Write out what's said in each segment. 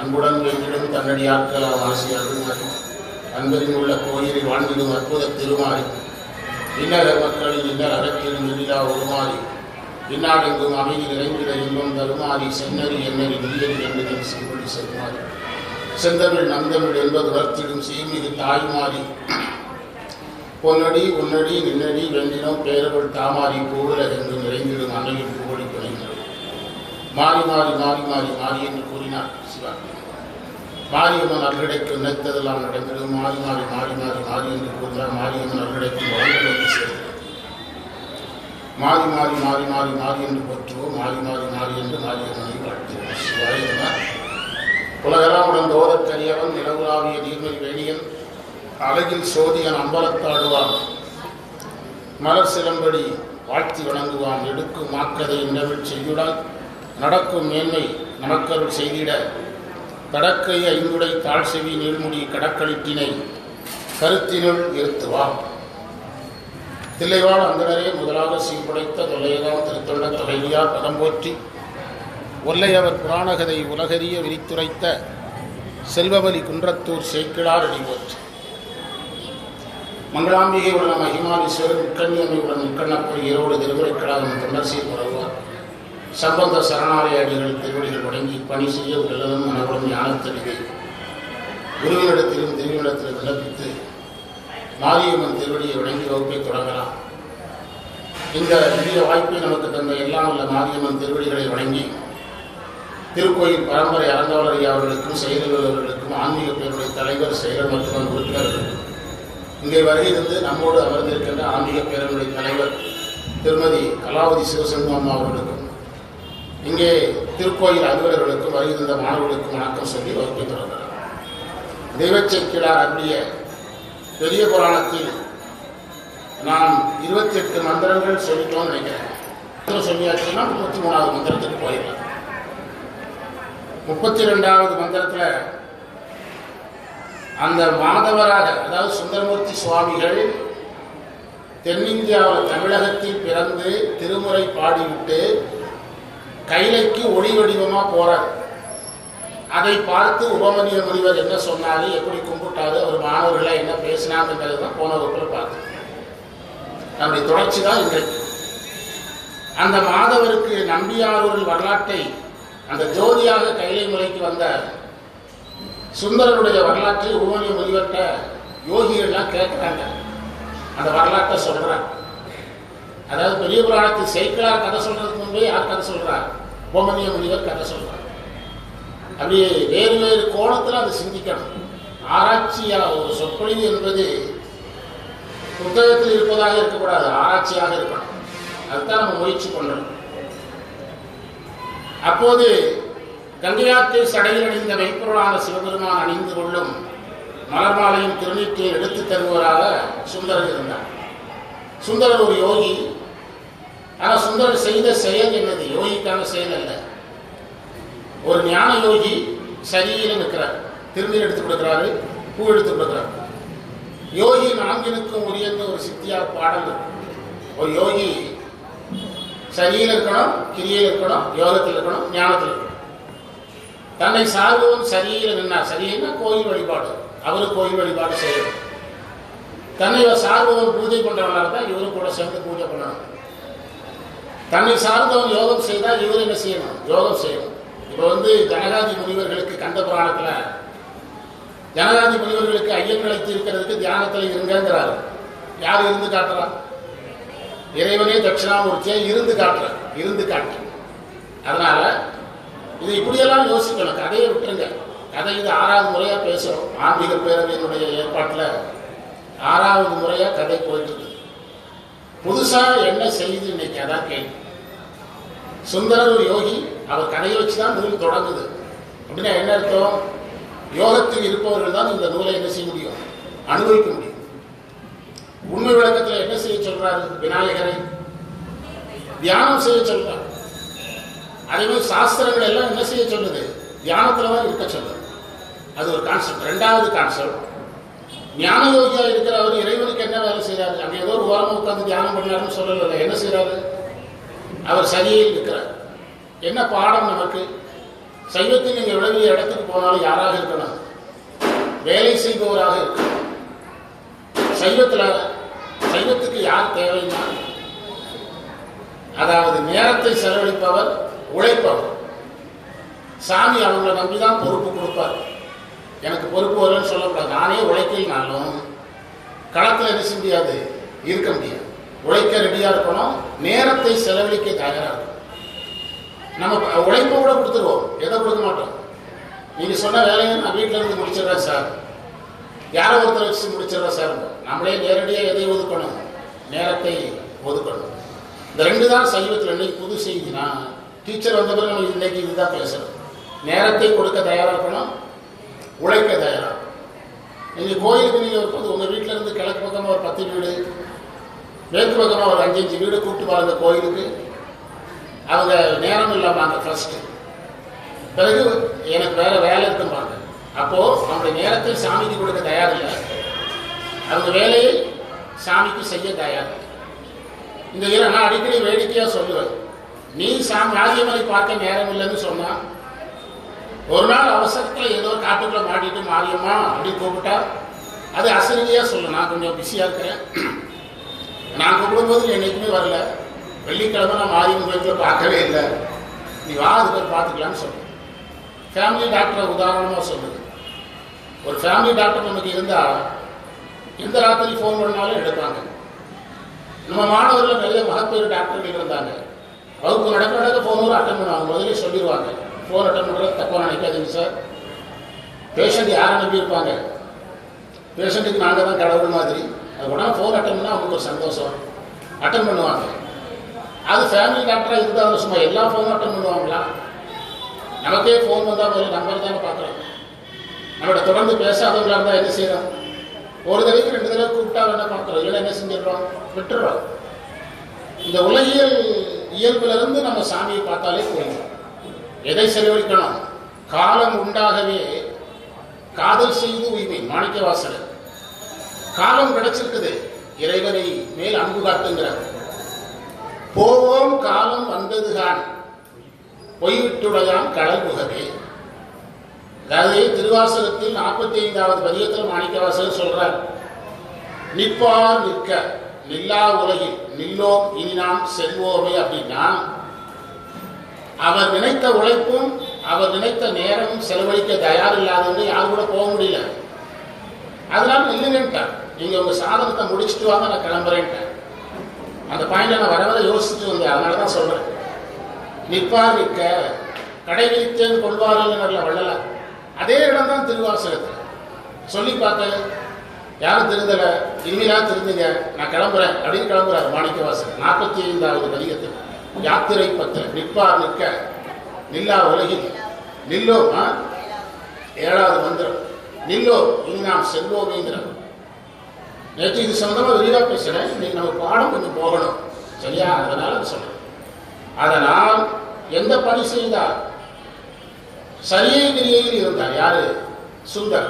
அன்புடன் வென்றிடும் தன்னடியாக்கலாம் ஆசியார் அன்பரில் உள்ள கோயிலில் வாழ்ந்திடும் அற்புத திருமாறி இன்னர மக்களின் இன்னர் அறத்திலும் எதிரா உருமாறி இந்நாடெங்கும் அமைதி நிறைந்திட இன்பம் தருமாறி சென்னறி எண்ணறி நீயறி என்று செய்வழி செல்மாறி செந்தமிழ் நந்தமிழ் என்பது வர்த்திடும் செய்மிகு தாய்மாறி பொன்னடி உன்னடி நின்னடி வென்றினோம் பேரவள் தாமாரி பூவுல என்று நிறைந்திடும் அன்னையின் புகழி பிணைந்தது மாறி மாறி மாறி மாறி மாறி என்று கூறினார் சிவா. மாரியம்மன் அருகடைக்கு நினைத்ததெல்லாம் நடந்திடும். மாறி மாறி மாறி மாறி மாறி என்று கூறினார். மாரியம்மன் அருகடைக்கு வளர்ந்து சேர்ந்தது. மாறி மாறி மாறி மாறி மாறி என்று போற்றுவோம். மாறி மாறி மாறி என்று மாரியம்மனை வாழ்த்துவோம். சிவாயன உலகெல்லாம் உடந்த ஓதற்கரியவன் நிலவுலாவிய நீர்மொழி வேணியன் அழகில் சோதியன் அம்பலத்தாடுவான் மலர் சிலம்படி வாழ்த்தி வணங்குவான். எடுக்கும் மாக்கதை நிலவில் செய்யுடால் நடக்கும் மேன்மை நமக்கருள் செய்திட கடற்கை ஐந்துடை தாழ் செவி நீள்முடி கடக்களிட்டினை கருத்தினுள் இருத்துவான். தில்லைவாழ் அந்தனரே முதலாக சீர்படைத்த தொல்லையதாம் திருத்தொண்ட தொகையார் பதம் போற்றி ஒல்லையவர் புராணகதை உலகறிய விரித்துரைத்த செல்வவலி குன்றத்தூர் சேக்கிழார் அடி போற்றி. மங்களாம்பிகை உள்ள மகிமாலீஸ்வரர் முக்கண்ணியம்மை உடன் முக்கண்ணப்பர் ஈரோடு திருமுறைக்கடாகும் தொண்டர்சீர் உறவார் சம்பந்த சரணாலய அடிகள் திருவடிகள் வழங்கி பணி செய்ய உள்ளதும் மனவுடன் ஞானத்தடிவை குருவினிடத்திலும் திருவினிடத்திலும் விண்ணப்பித்து மாரியம்மன் திருவடியை வழங்கி வகுப்பை தொடங்கலாம். இந்த புதிய வாய்ப்பை நமக்கு தந்த எல்லாம் உள்ள மாரியம்மன் திருவடிகளை வழங்கி திருக்கோயில் பரம்பரை அறங்காவலர் அவர்களுக்கும் செயலர் அவர்களுக்கும் ஆன்மீக பேருடைய தலைவர் செயலர் மற்றும் உறுப்பினர்களுக்கும் இங்கே வருகிறது நம்மோடு அமர்ந்திருக்கின்ற ஆன்மீக பேரனுடைய தலைவர் திருமதி கலாவதி சிவசண்முகம் அவர்களுக்கும் இங்கே திருக்கோயில் அலுவலர்களுக்கும் வருகின்ற மாணவர்களுக்கும் வணக்கம் சொல்லி வகுப்பை தொடர்கிறார். தெய்வச்செக்கிழார் அருளிய பெரிய புராணத்தில் நாம் 28 மந்திரங்கள் சொல்லிட்டோம்னு நினைக்கிறேன். சொல்லியாச்சுன்னா 33வது மந்திரத்துக்கு போயிடலாம். 32வது மந்திரத்தில் அந்த மாதவராக, அதாவது சுந்தரமூர்த்தி சுவாமிகள் தென்னிந்தியாவில் தமிழகத்தில் பிறந்து திருமுறை பாடிவிட்டு கைலைக்கு ஒளி வடிவமாக போறார். அதை பார்த்து உபமனிய முனிவர் என்ன சொன்னாரு, எப்படி கும்பிட்டாரு, அவர் மாணவர்களை என்ன பேசினாங்கிறது தான் போன வகுப்பில் பார்த்தோம். நம்முடைய தொடர்ச்சி தான் இன்றைக்கு. அந்த மாதவருக்கு நம்பியாரூரில் வரலாற்றை அந்த ஜோதியாக கைலை முறைக்கு வந்த சுந்தரனுடைய வரலாற்றை உபமனிய முனிவர்கிட்ட யோகிகள்லாம் கேட்குறாங்க. அந்த வரலாற்றை சொல்றாங்க. அதாவது பெரிய புராணத்தில் சேக்கிழார் கதை சொல்றதுக்கு முன்பே யார் கதை சொல்றார்? உபமனிய முனிவர் கதை சொல்றார். அப்படியே வேறு வேறு கோணத்தில் அதை சிந்திக்கணும். ஆராய்ச்சியாக ஒரு சொற்பொழிவு என்பது புத்தகத்தில் இருப்பதாக இருக்கக்கூடாது, ஆராய்ச்சியாக இருக்கணும். அதுதான் நம்ம முயற்சி பண்ணணும். அப்போது கங்கையாற்றை சடையில் அணிந்த மெய்ப்பொருளான சிவபெருமான் அணிந்து கொள்ளும் மலர் மாலையும் திருநீற்றையும் எடுத்து தருவராக சுந்தரர் இருந்தார். சுந்தரர் ஒரு யோகி. ஆனால் சுந்தரர் செய்த செயல் என்னது? யோகிக்கான செயல் அல்ல. ஒரு ஞான யோகி சரியில நிற்கிறார், திருநீர் எடுத்து கொடுக்கிறாரு, பூ எடுத்து கொடுக்கிறார். யோகி நான்கினுக்கும் உரியந்த ஒரு சித்தியார் பாடல். ஒரு யோகி சரியில் இருக்கணும், கிரியில் இருக்கணும், யோகத்தில் இருக்கணும், ஞானத்தில் இருக்கணும். தன்னை சார்பவன் சரியில் நின்னார். சரியில்னா கோயில் வழிபாடு, அவரு கோயில் வழிபாடு செய்யணும். தன்னை சார்பவன் பூஜை பண்றவனாக தான் இவரு கூட சேர்ந்து பூஜை பண்ணணும். தன்னை சார்ந்தவன் யோகம் செய்தால் இவர் என்ன செய்யணும்? யோகம் செய்யணும். இப்போ ஜனகாதி முனிவர்களுக்கு கந்த புராணத்தில் ஜனகாதி முனிவர்களுக்கு ஐயங்களை தீர்க்கிறதுக்கு தியானத்தில் இருங்கிறாரு. யார் இருந்து காட்டுறா? இறைவனே தட்சிணாமூர்த்தியை இருந்து காட்டுறார். இருந்து காட்டு. அதனால இது இப்படியெல்லாம் யோசிக்கணும். கதையை விட்டுருங்க. கதை இது 6வது முறையா பேசுறோம். ஆன்மீக பேரவையினுடைய ஏற்பாட்டில் 6வது முறையா கதை போயிட்டு இருக்கு. புதுசா என்ன செய்து இன்னைக்கு அதான் கேள்வி. சுந்தரர் ஒரு யோகி. அவர் கதையை வச்சுதான் நூல் தொடங்குது. அப்படின்னா என்ன அர்த்தம்? யோகத்தில் இருப்பவர்கள் தான் இந்த நூலை என்ன செய்ய முடியும்? அனுபவிக்க முடியும். உண்மை விளக்கத்தில் என்ன செய்ய சொல்றாரு? விநாயகரை தியானம் செய்ய சொல்றாரு. அதே மாதிரி சாஸ்திரங்கள் எல்லாம் என்ன செய்ய சொல்லுது? தியானத்துலதான் இருக்க சொல்லுது. அது ஒரு கான்செப்ட். 2வது கான்செப்ட், ஞான யோகியா இருக்கிறவர் இறைவனுக்கு என்ன வேலை செய்யறாரு? அங்க ஏதோ ஒரு ஓரமா உட்காந்து தியானம் பண்ணாருன்னு சொல்லல. என்ன செய்யறாரு? அவர் சரியில் இருக்கிறார். என்ன பாடம் நமக்கு? சைவத்தில் நீங்கள் விளைவிய இடத்துக்கு போனாலும் யாராக இருக்கணும்? வேலை செய்பவராக இருக்கணும். சைவத்துக்கு யார் தேவைன்னா, அதாவது நேரத்தை செலவழிப்பவர், உழைப்பவர். சாமி அவங்களை நம்பிதான் பொறுப்பு கொடுப்பார். எனக்கு பொறுப்பு வரலன்னு சொல்லக்கூடாது. நானே உழைக்கலனாலும் களத்தில் என்ன செய்ய முடியாது, இருக்க முடியாது. உழைக்க ரெடியா இருக்கணும், நேரத்தை செலவழிக்க தயாரா இருக்கணும். நம்ம உழைப்ப கூட கொடுத்துருவோம், எதை கொடுக்க மாட்டோம். நீங்க சொன்ன வேலையை நான் வீட்டில இருந்து முடிச்சிடுறேன் சார், யாரை ஒருத்தர் வச்சு முடிச்சிடுறேன் சார். நம்மளே நேரடியாக எதை ஒதுக்கணும்? நேரத்தை ஒதுக்கணும். இந்த ரெண்டு தான் சைவத்தில். இன்னைக்கு புது செய்தினா டீச்சர் வந்த பிறகு நம்ம இன்னைக்கு இதுதான் பேசுறோம். நேரத்தை கொடுக்க தயாரா இருக்கணும், உழைக்க தயாரா. நீங்க கோயிலுக்கு நீங்க உங்க வீட்டில இருந்து கிழக்கு பக்கமா ஒரு 10 வீடு, மேற்கு பக்கமா ஒரு 5 வீடு கூப்பிட்டு பாருங்க கோயிலுக்கு. அவங்க நேரம் இல்லாம ஃபர்ஸ்ட், பிறகு எனக்கு வேற வேலை இருக்கும்பாங்க. அப்போ நம்முடைய நேரத்தை சாமிக்கு கொடுக்க தயார் இல்லை, அவங்க வேலையை சாமிக்கு செய்ய தயார். இந்த நான் அடிக்கடி வேடிக்கையா சொல்லுவேன், நீ சாமி ஆதியமனை பார்க்க நேரம் இல்லைன்னு சொன்னா, ஒரு நாள் அவசரத்தில் ஏதோ காட்டுக்குள்ள மாட்டிட்டு மாரியம்மா அப்படின்னு கூப்பிட்டா அது அசரியா சொல்லும். நான் கொஞ்சம் பிஸியா இருக்கிறேன், நான் கூப்பிடும்போது என்னைக்குமே வரல, வெள்ளிக்கிழமை நான் மாரியம்மன் கோயிலுக்குள்ள பார்க்கவே இல்லை, நீ வா அதுக்கு பார்த்துக்கலான்னு சொல்லுவேன். ஃபேமிலி டாக்டரை உதாரணமாக சொல்லுது. ஒரு ஃபேமிலி டாக்டர் நமக்கு இருந்தால் எந்த ராத்திரி ஃபோன் பண்ணாலும் எடுப்பாங்க. நம்ம மாணவர்கள் நிறைய மகப்பேறு டாக்டர்கள் இருந்தாங்க. வகுப்பு நடக்க ஃபோன் அட்டன் பண்ணுவாங்க. முதலே சொல்லிடுவாங்க, ஃபோன் அட்டன் பண்ணுறது தப்பாக நினைக்காதீங்க சார். பேஷண்ட் யாரை நம்பி இருப்பாங்க? பேஷண்ட்டுக்கு நாங்கள் தான் கடவுள் மாதிரி. அது உடனே ஃபோன் அட்டன் பண்ணால் அவங்களுக்கு ஒரு சந்தோஷம், அட்டன் பண்ணுவாங்க. அது ஃபேமிலி டாக்டராக இருந்தாலும் சும்மா எல்லா ஃபோனும் அட்டன் பண்ணுவாங்களா? நமக்கே ஃபோன் வந்தால் முதல்ல நம்பர் தானே பார்க்குறோம். நம்மளோட தொடர்ந்து பேசாதவங்களா இருந்தால் என்ன செய்யறோம்? ஒரு தடவைக்கு 2 தடவை கூப்பிட்டா என்ன பார்க்குறோம், இல்லைன்னா என்ன செஞ்சிடறோம், விட்டுறோம். இந்த உலகியல் இயல்பிலிருந்து நம்ம சாமியை பார்த்தாலே போயிடும். எதை செலவழிக்கணும்? காலம் உண்டாகவே காதல் செய்து உய்மை. மாணிக்கவாசகர் காலம் கிடைச்சிருக்குது, இறைவனை மேல் அன்பு காட்டுங்கிறார். போவோம் காலம் வந்ததுதான் பொய்விட்டுடையான் கடல் புகவே. அதாவது திருவாசகத்தில் 45வது பதிகத்தில் மாணிக்கவாசகர் சொல்றார், நிற்பார் நிற்க நில்லா உலகில் நில்லோம் இனி நாம் செல்வோமே. அப்படின்னா அவர் நினைத்த உழைப்பும் அவர் நினைத்த நேரமும் செலவழிக்க தயார் இல்லாதவங்க யாரும் கூட போக முடியல. அதனால நில்லுங்கன்ட்டார், நீங்க உங்க சாதனத்தை முடிச்சுட்டு வாங்க, நான் கிளம்புறேன்ட்டேன். அந்த பாயிண்ட நான் வர யோசிச்சுட்டு வந்தேன், அதனாலதான் சொல்றேன். நிற்பார் நிற்க கடைபிடித்தேன் கொள்வார்கள் வள்ளல. அதே இடம் தான் திருவாசகத்தில். சொல்லி பார்க்க யாரும் திருந்தல, இனிமையா திருந்துங்க, நான் கிளம்புறேன் அப்படின்னு கிளம்புறாரு மாணிக்கவாசகர். 45வது பதிகத்தில் யாத்திரை 10 நிற்பார் நிற்க நில்லா உலகில் நில்லோ 7வது மந்திரம் நில்லோ இனி நாம் செல்வோமேங்கிறார். நேற்று இது சம்பந்தமா விரிவாக பேசுறேன். இன்னைக்கு நம்ம பாடம் கொஞ்சம் போகணும், சரியா? அதனால சொல்றேன். அதனால் எந்த பணி செய்தார்? சரியை கிரியையில் இருந்தார். யாரு? சுந்தர்.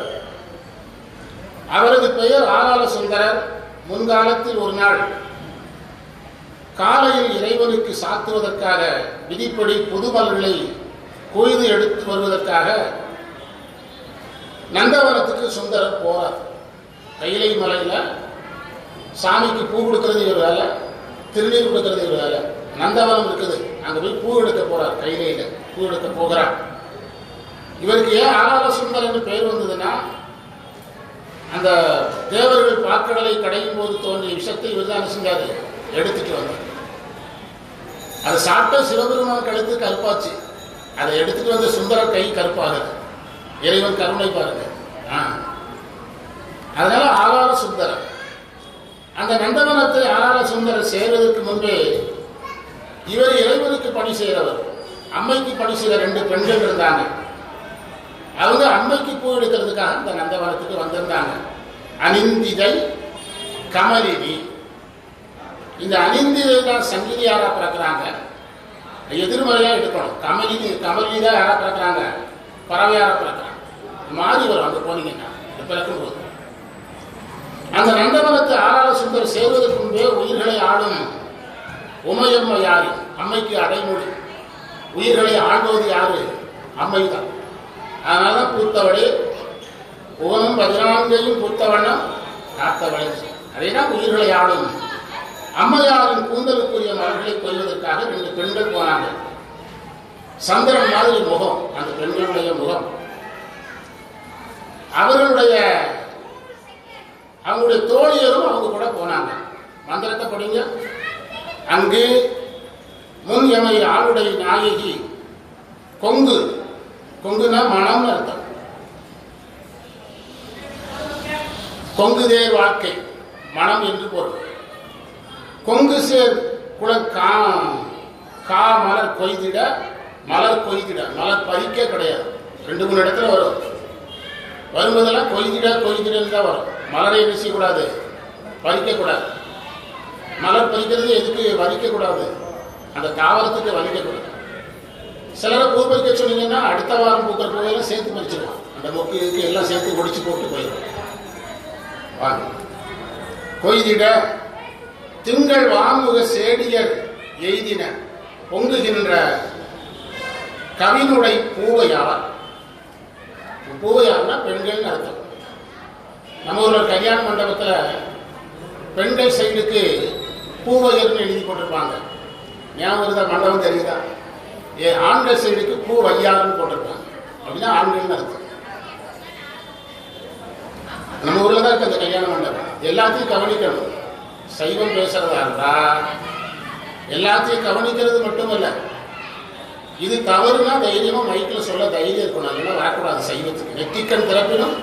அவரது பெயர் ஆளாள சுந்தரர். முன்காலத்தில் ஒரு நாள் காலையில் இறைவனுக்கு சாத்துவதற்காக விதிப்படி புதுமலர்களை கொய்து எடுத்து வருவதற்காக நந்தவனத்துக்கு சுந்தரர் போறார். கைலை மலையில சாமிக்கு பூ கொடுக்கறது ஒரு வேலை, திருநீர் கொடுக்கறது ஒரு வேலை. நந்தவனம் இருக்குது, அங்க போய் பூ எடுக்க போறார். கைலையில பூ எடுக்க போகிறார். இவருக்கு ஏன் ஆளாள சுந்தர் என்று பெயர் வந்ததுன்னா, அந்த தேவர்கள் பாக்கடலை கடையும் போது தோன்றிய விஷத்தை இவர் தான் செஞ்சாரு, எடுத்துட்டு வந்தார். அதை சாப்பிட்ட சிவபெருமான் கழுத்து கருப்பாச்சு, அதை எடுத்துட்டு வந்த சுந்தரர் கை கருப்பாகுது. இறைவன் கருணை பாருங்க. அதனால ஆளாள சுந்தரர். அந்த நந்தவனத்தை ஆளாள சுந்தரர் சேர்வதற்கு முன்பே இவர் இறைவனுக்கு பணி செய்கிறவர், அம்மைக்கு பணி செய்கிற 2 பெண்கள் இருந்தாங்க. அவங்க அம்மைக்கு பூ எடுக்கிறதுக்காக இந்த நந்தவனத்துக்கு வந்திருந்தாங்க. அனிந்திதை கமலினி. இந்த அனிந்திதை தான் சங்கிலி யாரா பிறக்கிறாங்க, எதிர்மறையா எடுக்கணும். கமலினி தான் யாரா பிறக்கிறாங்க, பறவையாரா பிறக்கிறாங்க. மாறி வரும் அங்க போனீங்கன்னா பிறக்கும் போது. அந்த நந்தவனத்து ஆளாள சுந்தர் சேர்வதற்கு முன்பே உயிர்களை ஆளும் உமையம்மை யாரு? அம்மைக்கு அடைமொழி. உயிர்களை ஆள்வது யாரு? அம்மை தான். அதனால பூத்தவளே உவனும் 14 பூத்தவண்ணம் காத்தவளை. அதேதான் உயிர்களை ஆளும். அம்மையாரின் கூந்தலுக்குரிய மலர்களை கொள்வதற்காக 2 பெண்கள் போனாங்க. சந்திரன் மாதிரி முகம் அந்த பெண்களுடைய முகம். அவங்களுடைய தோழியரும் அவங்க கூட போனாங்க. மந்திரத்தை படிங்க. அங்கு முன் எமை ஆளுடைய நாயகி கொங்கு, கொங்குனா மனம்னு அர்த்தம். கொங்குதேர் வாழ்க்கை மனம் என்று பொருள். கொங்கு சேர் குல கா மலர் கொய்திட, மலர் கொய்திட, மலர் பறிக்க கிடையாது. 2-3 இடத்துல வரும். வரும்போதெல்லாம் கொய்திட கொய்திடன்னு தான் வரும். மலரை வீசக்கூடாது, பறிக்கக்கூடாது. மலர் பறிக்கிறது எதுக்கு? வலிக்கக்கூடாது, அந்த தாவரத்துக்கு வலிக்கக்கூடாது. சிலரை பூ பறிக்க சொன்னீங்கன்னா அடுத்த வாரம் பூக்கிற பூவையெல்லாம் சேர்த்து பறிச்சிடுவான். அந்த மொக்கு இதுக்கு எல்லாம் சேர்த்து ஒடிச்சு போட்டு போயிடும். வாங்க. கொய்திட திங்கள் வாமுக சேடியர் எய்தின பொங்குகின்ற கவினுடை பூவையார். பூவையார்னா பெண்கள் அர்த்தம். நம்ம ஊர்ல கல்யாண மண்டபத்தில் பெண்கள் சைடுக்கு பூவையர்னு எழுதி போட்டிருப்பாங்க. ஞாபகம் இருந்தா மண்டபம் தெரியுதா? ஆண்கள் சைடுக்கு பூ வையாருன்னு போட்டிருப்பாங்க. அப்படின்னா ஆண்கள்னு அர்த்தம். நம்ம ஊர்ல தான் இருக்கு அந்த கல்யாண மண்டபம். எல்லாத்தையும் கவனிக்கணும். சைவம் பேசுறதா இருந்தா எல்லாத்தையும் கவனிக்கிறது மட்டுமல்ல, இது தவறுனா தைரியமா மைக்கில் சொல்ல தைரியம் இருக்கணும். அதெல்லாம் வரக்கூடாது சைவத்துக்கு. நெற்றிக்கண் திறப்பினும்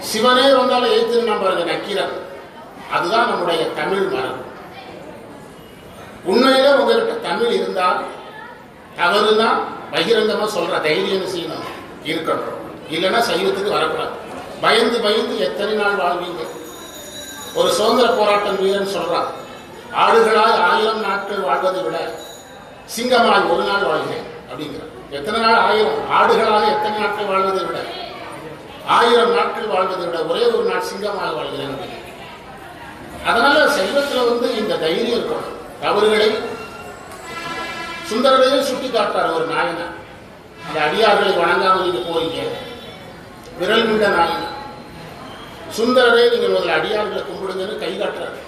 சிவனே வந்தாலும் ஏத்துனா பாருங்க நக்கீரன். அதுதான் நம்முடைய தமிழ் மரபு. உண்மையில உங்ககிட்ட தமிழ் இருந்தால் தவறுனா பகிரங்கமா சொல்ற தைரியம் செய்யணும் இருக்கணும். இல்லைன்னா சைவத்துக்கு வரக்கூடாது. பயந்து பயந்து எத்தனை நாள் வாழ்வீங்க? ஒரு சுதந்திர போராட்டம் வீரன் சொல்றான், ஆடுகளாய் 1000 நாட்கள் வாழ்வதை விட சிங்கமாய் 1 நாள் வாழ்கிறேன் அப்படிங்கிறான். எத்தனை நாள்? 1000. ஆடுகளாக எத்தனை நாட்கள் வாழ்வதை விட 1000 நாட்கள் வாழ்வதை விட ஒரே ஒரு நாள் சிங்கமாக வாழ்கிறேன். அதனால சைவத்துல இந்த தைரியம் இருக்கும். தவறுகளை சுந்தரரையும் சுட்டி காட்டுறார் ஒரு நாயனா. அந்த அடியார்களை வணங்காமல் நீங்க போறீங்க, விரல் மிண்ட நாயனா. சுந்தரரே நீங்கள் முதல்ல அடியார்களை கும்பிடுங்கன்னு கை காட்டுறாரு.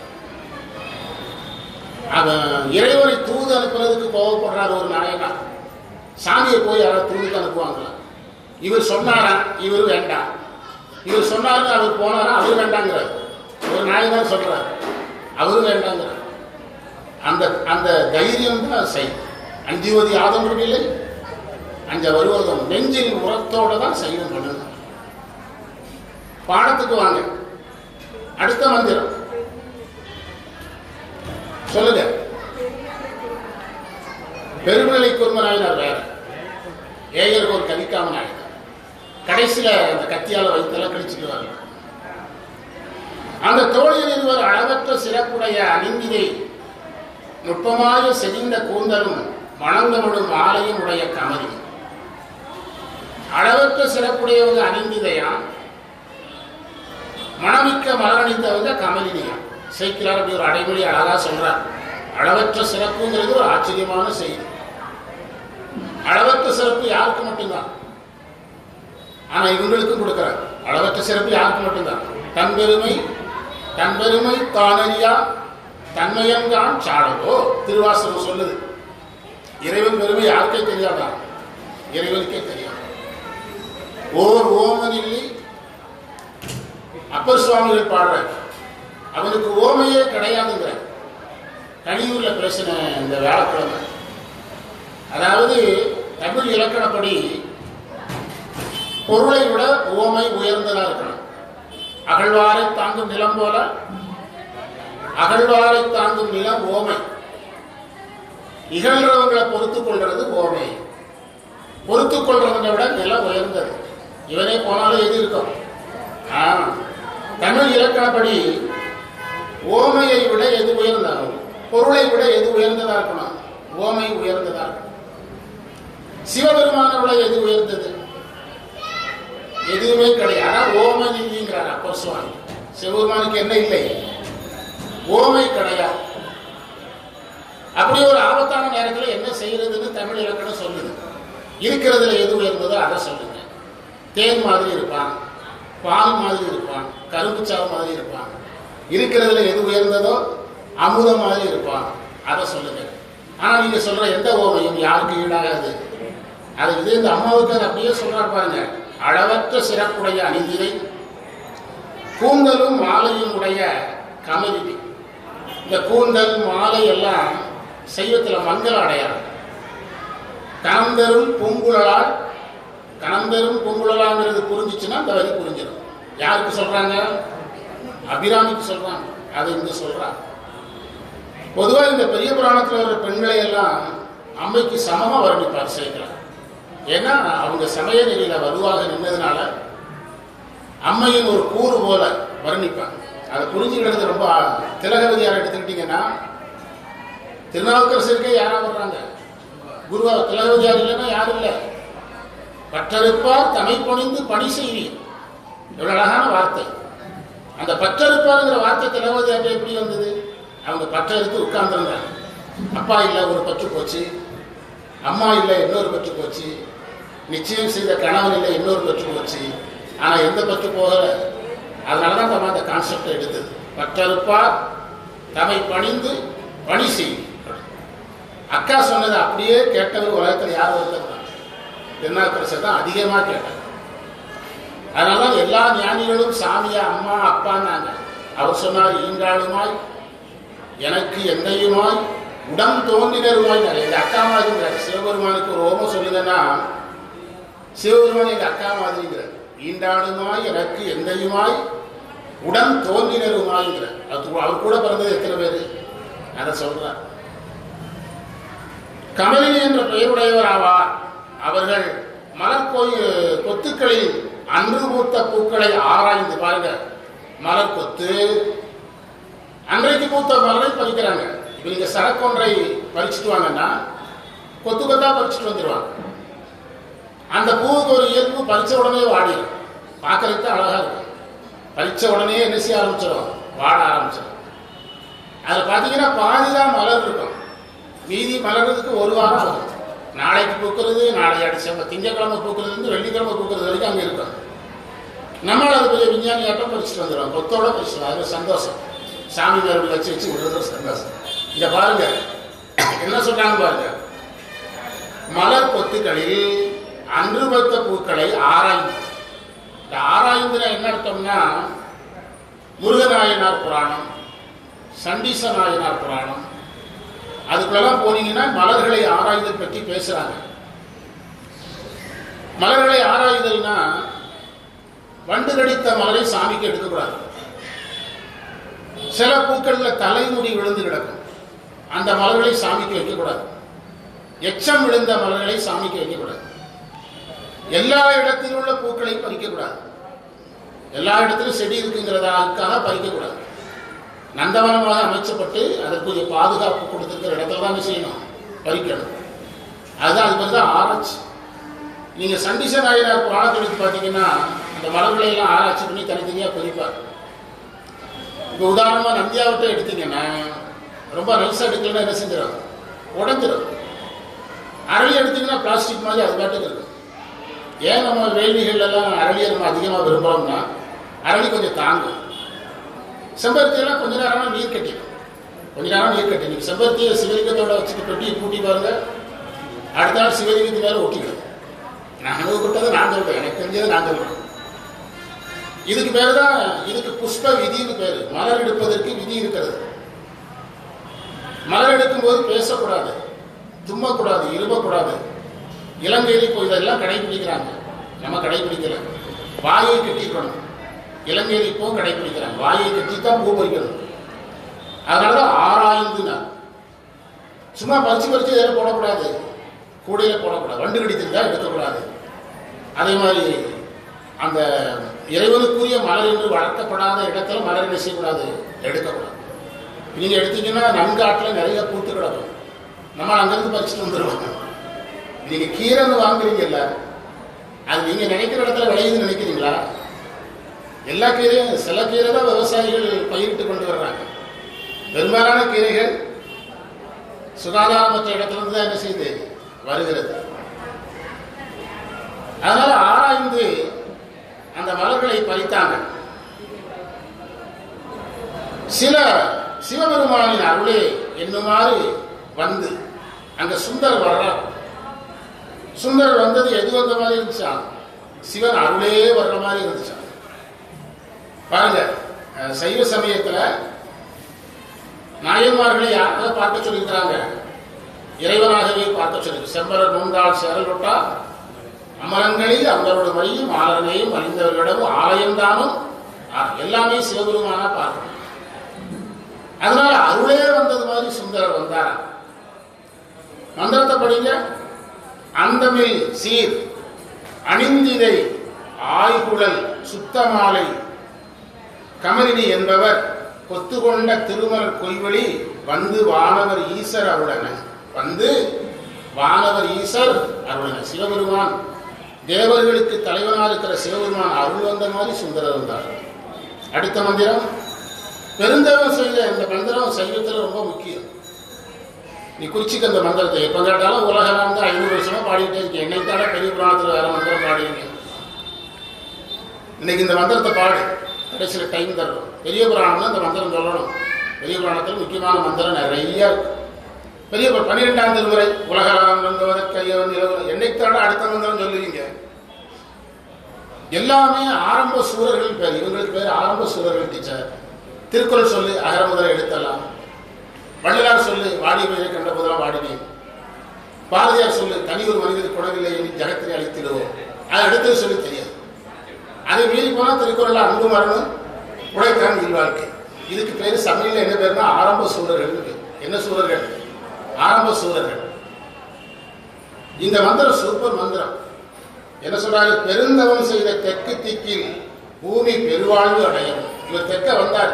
அவன் இறைவனை தூது அனுப்புறதுக்கு கோவப்படுறாரு ஒரு நாயனா. சாமியை போய் யாராவது தூதுக்கு அனுப்புவாங்களா? இவர் சொன்னாரா, இவர் வேண்டாம். இவர் சொன்னாரு, அவர் போனாரா, அவர் வேண்டாங்கிறார். ஒரு நாயனா சொல்றாரு, அவரு வேண்டாங்கிறார். அந்த அந்த தைரியம் தான் சைவம். அஞ்சுவது ஆதம் இல்லை, அஞ்ச வருவதும் நெஞ்சில் உரத்தோட தான் சைவம் பண்ணணும். பாடத்துக்கு வாங்க. அடுத்த மந்திரம் சொல்லுங்க. பெருநிலை குறும நாயனார் வேற, ஏயருக்கு ஒரு கவிக்காம நாயனார். கடைசியில அந்த கத்தியால வைத்தெல்லாம் கழிச்சுக்குவாங்க. அந்த தோழியில் இருவர் அளவற்ற சிறப்புடைய அணிந்திதை நுட்பமாக செறிந்த கூந்தலும் மணங்கமடும் ஆலையும் உடைய கமலி. அளவற்ற சிறப்புடையவங்க அணிந்திதையா, மணமிக்க மலரணிந்தவங்க கமலினியா. சேக்கிழார் அப்படி ஒரு அடைமொழி அழகா சொல்றார். அளவற்ற சிறப்புங்கிறது ஒரு ஆச்சரியமான செய்தி. அளவற்ற சிறப்பு யாருக்கு மட்டும்தான், ஆனா இவங்களுக்கும் கொடுக்கிறார். அளவற்ற சிறப்பு யாருக்கு மட்டும்தான். தன் பெருமை தானறியா தன்மையன்கான் சாடவோ திருவாசகம் சொல்லுது. இறைவன் பெருமை யாருக்கே தெரியாதா? இறைவனுக்கே தெரியாது. ஓர் ஓமனில்லி அப்பர் சுவாமிகள் பாடுற, அவனுக்கு ஓமையே கிடையாதுங்கிற. கனியூர்ல பேசின இந்த வியாழக்கிழமை, அதாவது தமிழ் இலக்கணப்படி பொருளை விட ஓமை உயர்ந்ததா இருக்கணும். அகழ்வாரை தாங்கும் நிலம் போல அகழ்வாரை தாங்கும் நிலம் ஓமை. இகழ்றவங்களை பொறுத்துக் கொள்றது ஓமை. பொறுத்துக் கொள்றவங்களை விட நிலம் உயர்ந்தது. இவனே போனாலும் எது இருக்கும்? தமிழ் இலக்கணப்படி ஓமையை விட எது உயர்ந்தாலும் பொருளை விட எது உயர்ந்ததா இருக்கணும்? ஓமை உயர்ந்ததா இருக்கணும். சிவபெருமான விட எது உயர்ந்தது? எதுவுமே கிடையாது. ஓமை இல்லைங்கிறார் அப்பர் சுவாமி. சிவபெருமானுக்கு என்ன இல்லை? ஓமை கிடையாது. அப்படி ஒரு ஆபத்தான நேரத்தில் என்ன செய்யறதுன்னு தமிழ் இலக்கணம் சொல்லுது. இருக்கிறதுல எது உயர்ந்ததோ அதை சொல்லுங்க. தேன் மாதிரி இருப்பான், பால் மாதிரி இருப்பான், கரும்புச்சாவு மாதிரி இருப்பான். இருக்கிறதுல எது உயர்ந்ததோ அமுதம் மாதிரி இருப்பான், அதை சொல்லுங்க. ஆனா நீங்க சொல்ற எந்த ஓமையும் யாருக்கு ஈடாகாது. அது இது இந்த அம்மாவுக்கு அது அப்படியே சொல்றாரு பாருங்க. அளவற்ற சிறப்புடைய அணிந்திரை கூந்தலும் மாலையும் உடைய கமலினி. இந்த கூந்தல் மாலை எல்லாம் சைவத்துல மங்கள அடையாளம். கணந்தரும் பூங்குழலால், கணந்தரும் பூங்குழலாங்கிறது புரிஞ்சிச்சுன்னா இந்த வரி புரிஞ்சிடும். யாருக்கு சொல்றாங்க? அபிராமிக்கு சொல்றாங்க. அதை இங்க சொல்றாங்க. பொதுவாக இந்த பெரிய புராணத்தில் வர பெண்களை எல்லாம் அம்மைக்கு சமமா வர்ணிப்பார் சேர்க்கிறார். ஏன்னா அவங்க சமய நெறியில வலுவாக நின்றதுனால அம்மையின் ஒரு கூறு போல வர்ணிப்பாங்க. அதை புரிஞ்சுக்கிறது ரொம்ப. திலகவதியார் எடுத்துக்கிட்டீங்கன்னா திருநாவுக்கரசருக்கே யாரா வர்றாங்க? குருவா. திலகவதியார் இல்லைன்னா யாரும் இல்லை. பற்றறுப்பார் தமை பணிந்து பணி செய்வீர். எவ்வளவு அழகான வார்த்தை. அந்த பற்றறுப்பாருங்கிற வார்த்தை திலகவதியார் எப்படி வந்தது? அவங்க பற்றறுத்து உட்கார்ந்துருந்தாங்க. அப்பா இல்லை ஒரு பற்று போச்சு, அம்மா இல்லை இன்னொரு பற்று போச்சு, நிச்சயம் செய்த கணவன் இல்லை இன்னொரு பற்று போச்சு. ஆனா எந்த பற்று போகல. அதனாலதான் நம்ம அந்த கான்செப்டை எடுத்தது. பற்றறுப்பார் தமை பணிந்து பணி செய்யும். அக்கா சொன்னது அப்படியே கேட்டவர் உலகத்தில் யார் ஒருத்தர் திருநாவுக்கரசர் தான் அதிகமா கேட்டார். அதனாலதான் எல்லா ஞானிகளும் சாமியா அம்மா அப்பான்னாங்க. அவர் சொன்னார் ஈன்றாளுமாய் எனக்கு எந்தையுமாய் உடம் தோன்றினருமாய். எங்க அக்கா மாதிரிங்கிறார். சிவபெருமானுக்கு ஒரு ஓமம் சொல்லுங்கன்னா சிவபெருமான் எங்க அக்கா மாதிரிங்கிறார். ஈண்டாளுமாய் எனக்கு எந்தையுமாய் உடன் தோன்றினருமாய்ங்கிறார். அவர் கூட பிறந்தது எத்தனை பேரு அதை சொல்றார். கமலினி என்ற பெயருடையவர் ஆவார். அவர்கள் மலர் கொத்துக்களில் அன்று பூத்த பூக்களை ஆராய்ந்து பாருங்க. மலர் கொத்து அன்றைக்கு பூத்த மலரை பறிக்கிறாங்க. இப்ப நீங்க சரக்கொன்றை பறிச்சுட்டு வாங்கன்னா கொத்து கொத்தா பறிச்சுட்டு வந்துடுவாங்க. அந்த பூவுக்கு ஒரு இயல்பு, பறிச்ச உடனே வாடிடும். பார்க்கறதுக்கு அழகா இருக்கும். பறிச்ச உடனே என்ன செய்ய ஆரம்பிச்சிடும்? வாட ஆரம்பிச்சிடும். அதில் பார்த்தீங்கன்னா பாதிதான் மலர் இருக்கும். மீதி மலர்றதுக்கு ஒரு வாரம் ஆகும். நாளைக்கு பூக்கிறது, நாளை அடிச்சவங்க திங்கக்கிழமை பூக்கிறது வெள்ளிக்கிழமை பூக்கிறது வரைக்கும் அங்கே இருக்கும். நம்மளால் அது பெரிய விஞ்ஞானியாட்டம் பறிச்சுட்டு வந்துடுவோம். கொத்தோட பறிச்சுடும். அது சந்தோஷம். சாமி மேல வச்சு வச்சு விடுறது சந்தோஷம். இங்க பாருங்க என்ன சொல்றாங்க பாருங்க. மலர் கொத்துக்களில் அன்று வைத்த பூக்களை ஆராய்ந்து. இந்த ஆராய்ந்துனா என்ன அர்த்தம்னா முருகநாயனார் புராணம், சண்டீச நாயனார் புராணம், அதுக்குள்ளெல்லாம் போனீங்கன்னா மலர்களை ஆராய்தல் பற்றி பேசுறாங்க. மலர்களை ஆராய்தல்னா வண்டு கடித்த மலரை சாமிக்கு எடுக்கக்கூடாது. சில பூக்கள்ல தலைமுடி விழுந்து கிடக்கும். அந்த மலர்களை சாமிக்கு வைக்கக்கூடாது. எச்சம் விழுந்த மலர்களை சாமிக்கு வைக்கக்கூடாது. எல்லா இடத்திலும் உள்ள பூக்களை பறிக்கக்கூடாது. எல்லா இடத்திலும் செடி இருக்குங்கிறதுக்காக பறிக்கக்கூடாது. நந்தவனமாக அமைச்சப்பட்டு அதற்குரிய பாதுகாப்பு கொடுத்துருக்கிற இடத்துல தான் செய்யணும், பறிக்கணும். அதுதான் அது மாதிரி தான் ஆராய்ச்சி. நீங்க சண்டீச நாயனார் புராணத்தை எடுத்து பார்த்தீங்கன்னா அந்த மலர்களை எல்லாம் ஆராய்ச்சி பண்ணி தனித்தனியா பறிப்பார். இப்போ உதாரணமா நந்தியாவட்டை எடுத்தீங்கன்னா ரொம்ப நல்சா எடுக்கலன்னா என்ன செஞ்சிடும்? உடஞ்சிடும். அரளி எடுத்தீங்கன்னா பிளாஸ்டிக் மாதிரி அது பாட்டுக்கு இருக்கும். ஏன் நம்ம வேள்விகள் எல்லாம் அரளியை நம்ம அதிகமாக விரும்புகிறோம்னா அரளி கொஞ்சம் தாங்கும். செம்பருத்தியெல்லாம் கொஞ்ச நேரம் நீர் கட்டிடும். கொஞ்ச நேரம் நீர் கட்டி நீங்கள் செம்பருத்தியை சிவலிங்கத்தோட வச்சுட்டு பெட்டியை பூட்டி பாருங்க, அடுத்த நாள் சிவலிங்கத்து மேலே ஒட்டிக்கிடும். நான் அனுபவப்பட்டதை நான் சொல்றேன், எனக்கு தெரிஞ்சதை நான் சொல்றேன். இதுக்கு பேர் தான், இதுக்கு புஷ்ப விதின்னு பேரு. மலர் எடுப்பதற்கு விதி இருக்கிறது. மலர் எடுக்கும் போது பேசக்கூடாது, தும்மக்கூடாது, இருமக்கூடாது. இலங்கையில் இப்போ இதெல்லாம் கடைபிடிக்கிறாங்க, நம்ம கடைபிடிக்கல. வாயை கட்டிக்கணும். இலங்கையில் இப்போ கடைபிடிக்கிறாங்க, வாயை கட்டித்தான் பூ பறிக்கணும். அதனாலதான் ஆராய்ந்துனா சும்மா பறிச்சு இதில் போடக்கூடாது, கூடையில போடக்கூடாது. வண்டு கடித்திருந்தா எடுக்கக்கூடாது. அதே மாதிரி அந்த இறைவனுக்குரிய மலர் என்று வளர்க்கப்படாத இடத்துல மலர் என்ன செய்யக்கூடாது, எடுக்கக்கூடாது. நீங்க எடுத்தீங்கன்னா நன்காட்டில் நிறைய பூத்து கிடக்கும். நம்ம அங்கிருந்து பறிச்சுட்டு வந்துடுவாங்க. நீங்க கீரைன்னு வாங்குறீங்கல்ல, அது நீங்க நினைக்கிற இடத்துல விளையுதுன்னு நினைக்கிறீங்களா? எல்லா கீரையும், சில கீரை தான் விவசாயிகள் பயிரிட்டு கொண்டு வர்றாங்க. பெரும்பாலான கீரைகள் சுகாதாரமற்ற இடத்திலிருந்து தான் என்ன செய்து வருகிறது. அதனால ஆராய்ந்து அந்த மலர்களை பறித்தாங்க. சில சிவபெருமானின் அருளே என்னுமாறு வந்து அங்க சுந்தர் வர்றார். சுந்தர் வந்தது எது வந்த மாதிரி இருந்துச்சான்? சிவன் அருளே வர்ற மாதிரி இருந்துச்சான். பாருங்க, சைவ சமயத்துல நாயன்மார்களை யாராவது பார்க்க சொல்லியிருக்கிறாங்க? இறைவனாகவே பார்க்க சொல்லி. செம்பரர் நூண்டால் சேரல் விட்டா அமரங்களில் அவங்களோட வழியும் ஆலனையும் அறிந்தவர்களிடமும் ஆலயம்தானும் எல்லாமே சிவபெருமானா பார்க்கணும். அதனால அருளே வந்தது மாதிரி சுந்தரர் வந்தார். மந்திரத்தை படிங்க. அந்தமில் சீர் அணிந்திதை ஆய்குழல் சுத்தமாலை கமலினி என்பவர் கொத்துக்கொண்ட திருமலர் கொய்வழி வந்து வானவர் ஈசர் அருளன. வந்து வானவர் ஈசர் அருளன. சிவபெருமான் தேவர்களுக்கு தலைவனாக இருக்கிற சிவபெருமான் அருள் வந்த மாதிரி சுந்தரர் வந்தார். அடுத்த மந்திரம் பெருந்தவம் செய்த இந்த மந்திரம் சைவத்தில் ரொம்ப முக்கியம். நீ குறிச்சிக்க அந்த மந்திரத்தை எப்போ கேட்டாலும் உலகம் வந்து 500 வருஷமா பாடிக்கிட்டே இருக்கு. என்னை தாட பெரிய புராணத்தில் வேற மந்திரம் பாடிங்க. இன்னைக்கு இந்த மந்திரத்தை பாடு, கடைசியில் டைம் தரணும். பெரிய புராணம்னா இந்த மந்திரம் சொல்லணும். பெரிய புராணத்தில் முக்கியமான மந்திரம் நிறைய பெரிய 12ஆம் திருமுறை உலகம் வந்தவதற்கையவன் நிலவரம் என்னைத்தாட அடுத்த மந்திரம் சொல்லுவீங்க. எல்லாமே ஆரம்ப சூரர்கள் பேர். இவங்களுக்கு பேர் ஆரம்ப சூரர்கள் டீச்சர். திருக்குறள் சொல்லு அகர முதல எடுத்தலாம். வள்ளலார் சொல்லு வாடி பெயரை கண்ட போதெல்லாம் வாடினேன். பாரதியார் சொல்லு தனி ஒரு மனிதர் குணவில்லை ஜகத்தினை அழித்திடுவோம். அதை எடுத்து சொல்லி தெரியாது. அதை மீறி போனால் திருக்குறள் அன்பு மரணம் உடைத்தான் இல்வாழ்க்கை. இதுக்கு பேர் சமையல் என்ன பேருனா ஆரம்ப சூரர்கள். என்ன சூரர்கள்? ஆரம்ப சூரர்கள். இந்த மந்திரம் சூப்பர் மந்திரம். என்ன சொல்றாரு? பெருந்தவம் செய்த தெற்கு திக்கில் பூமி பெருவாழ்வு அடையும். இவர் தெற்க வந்தார்.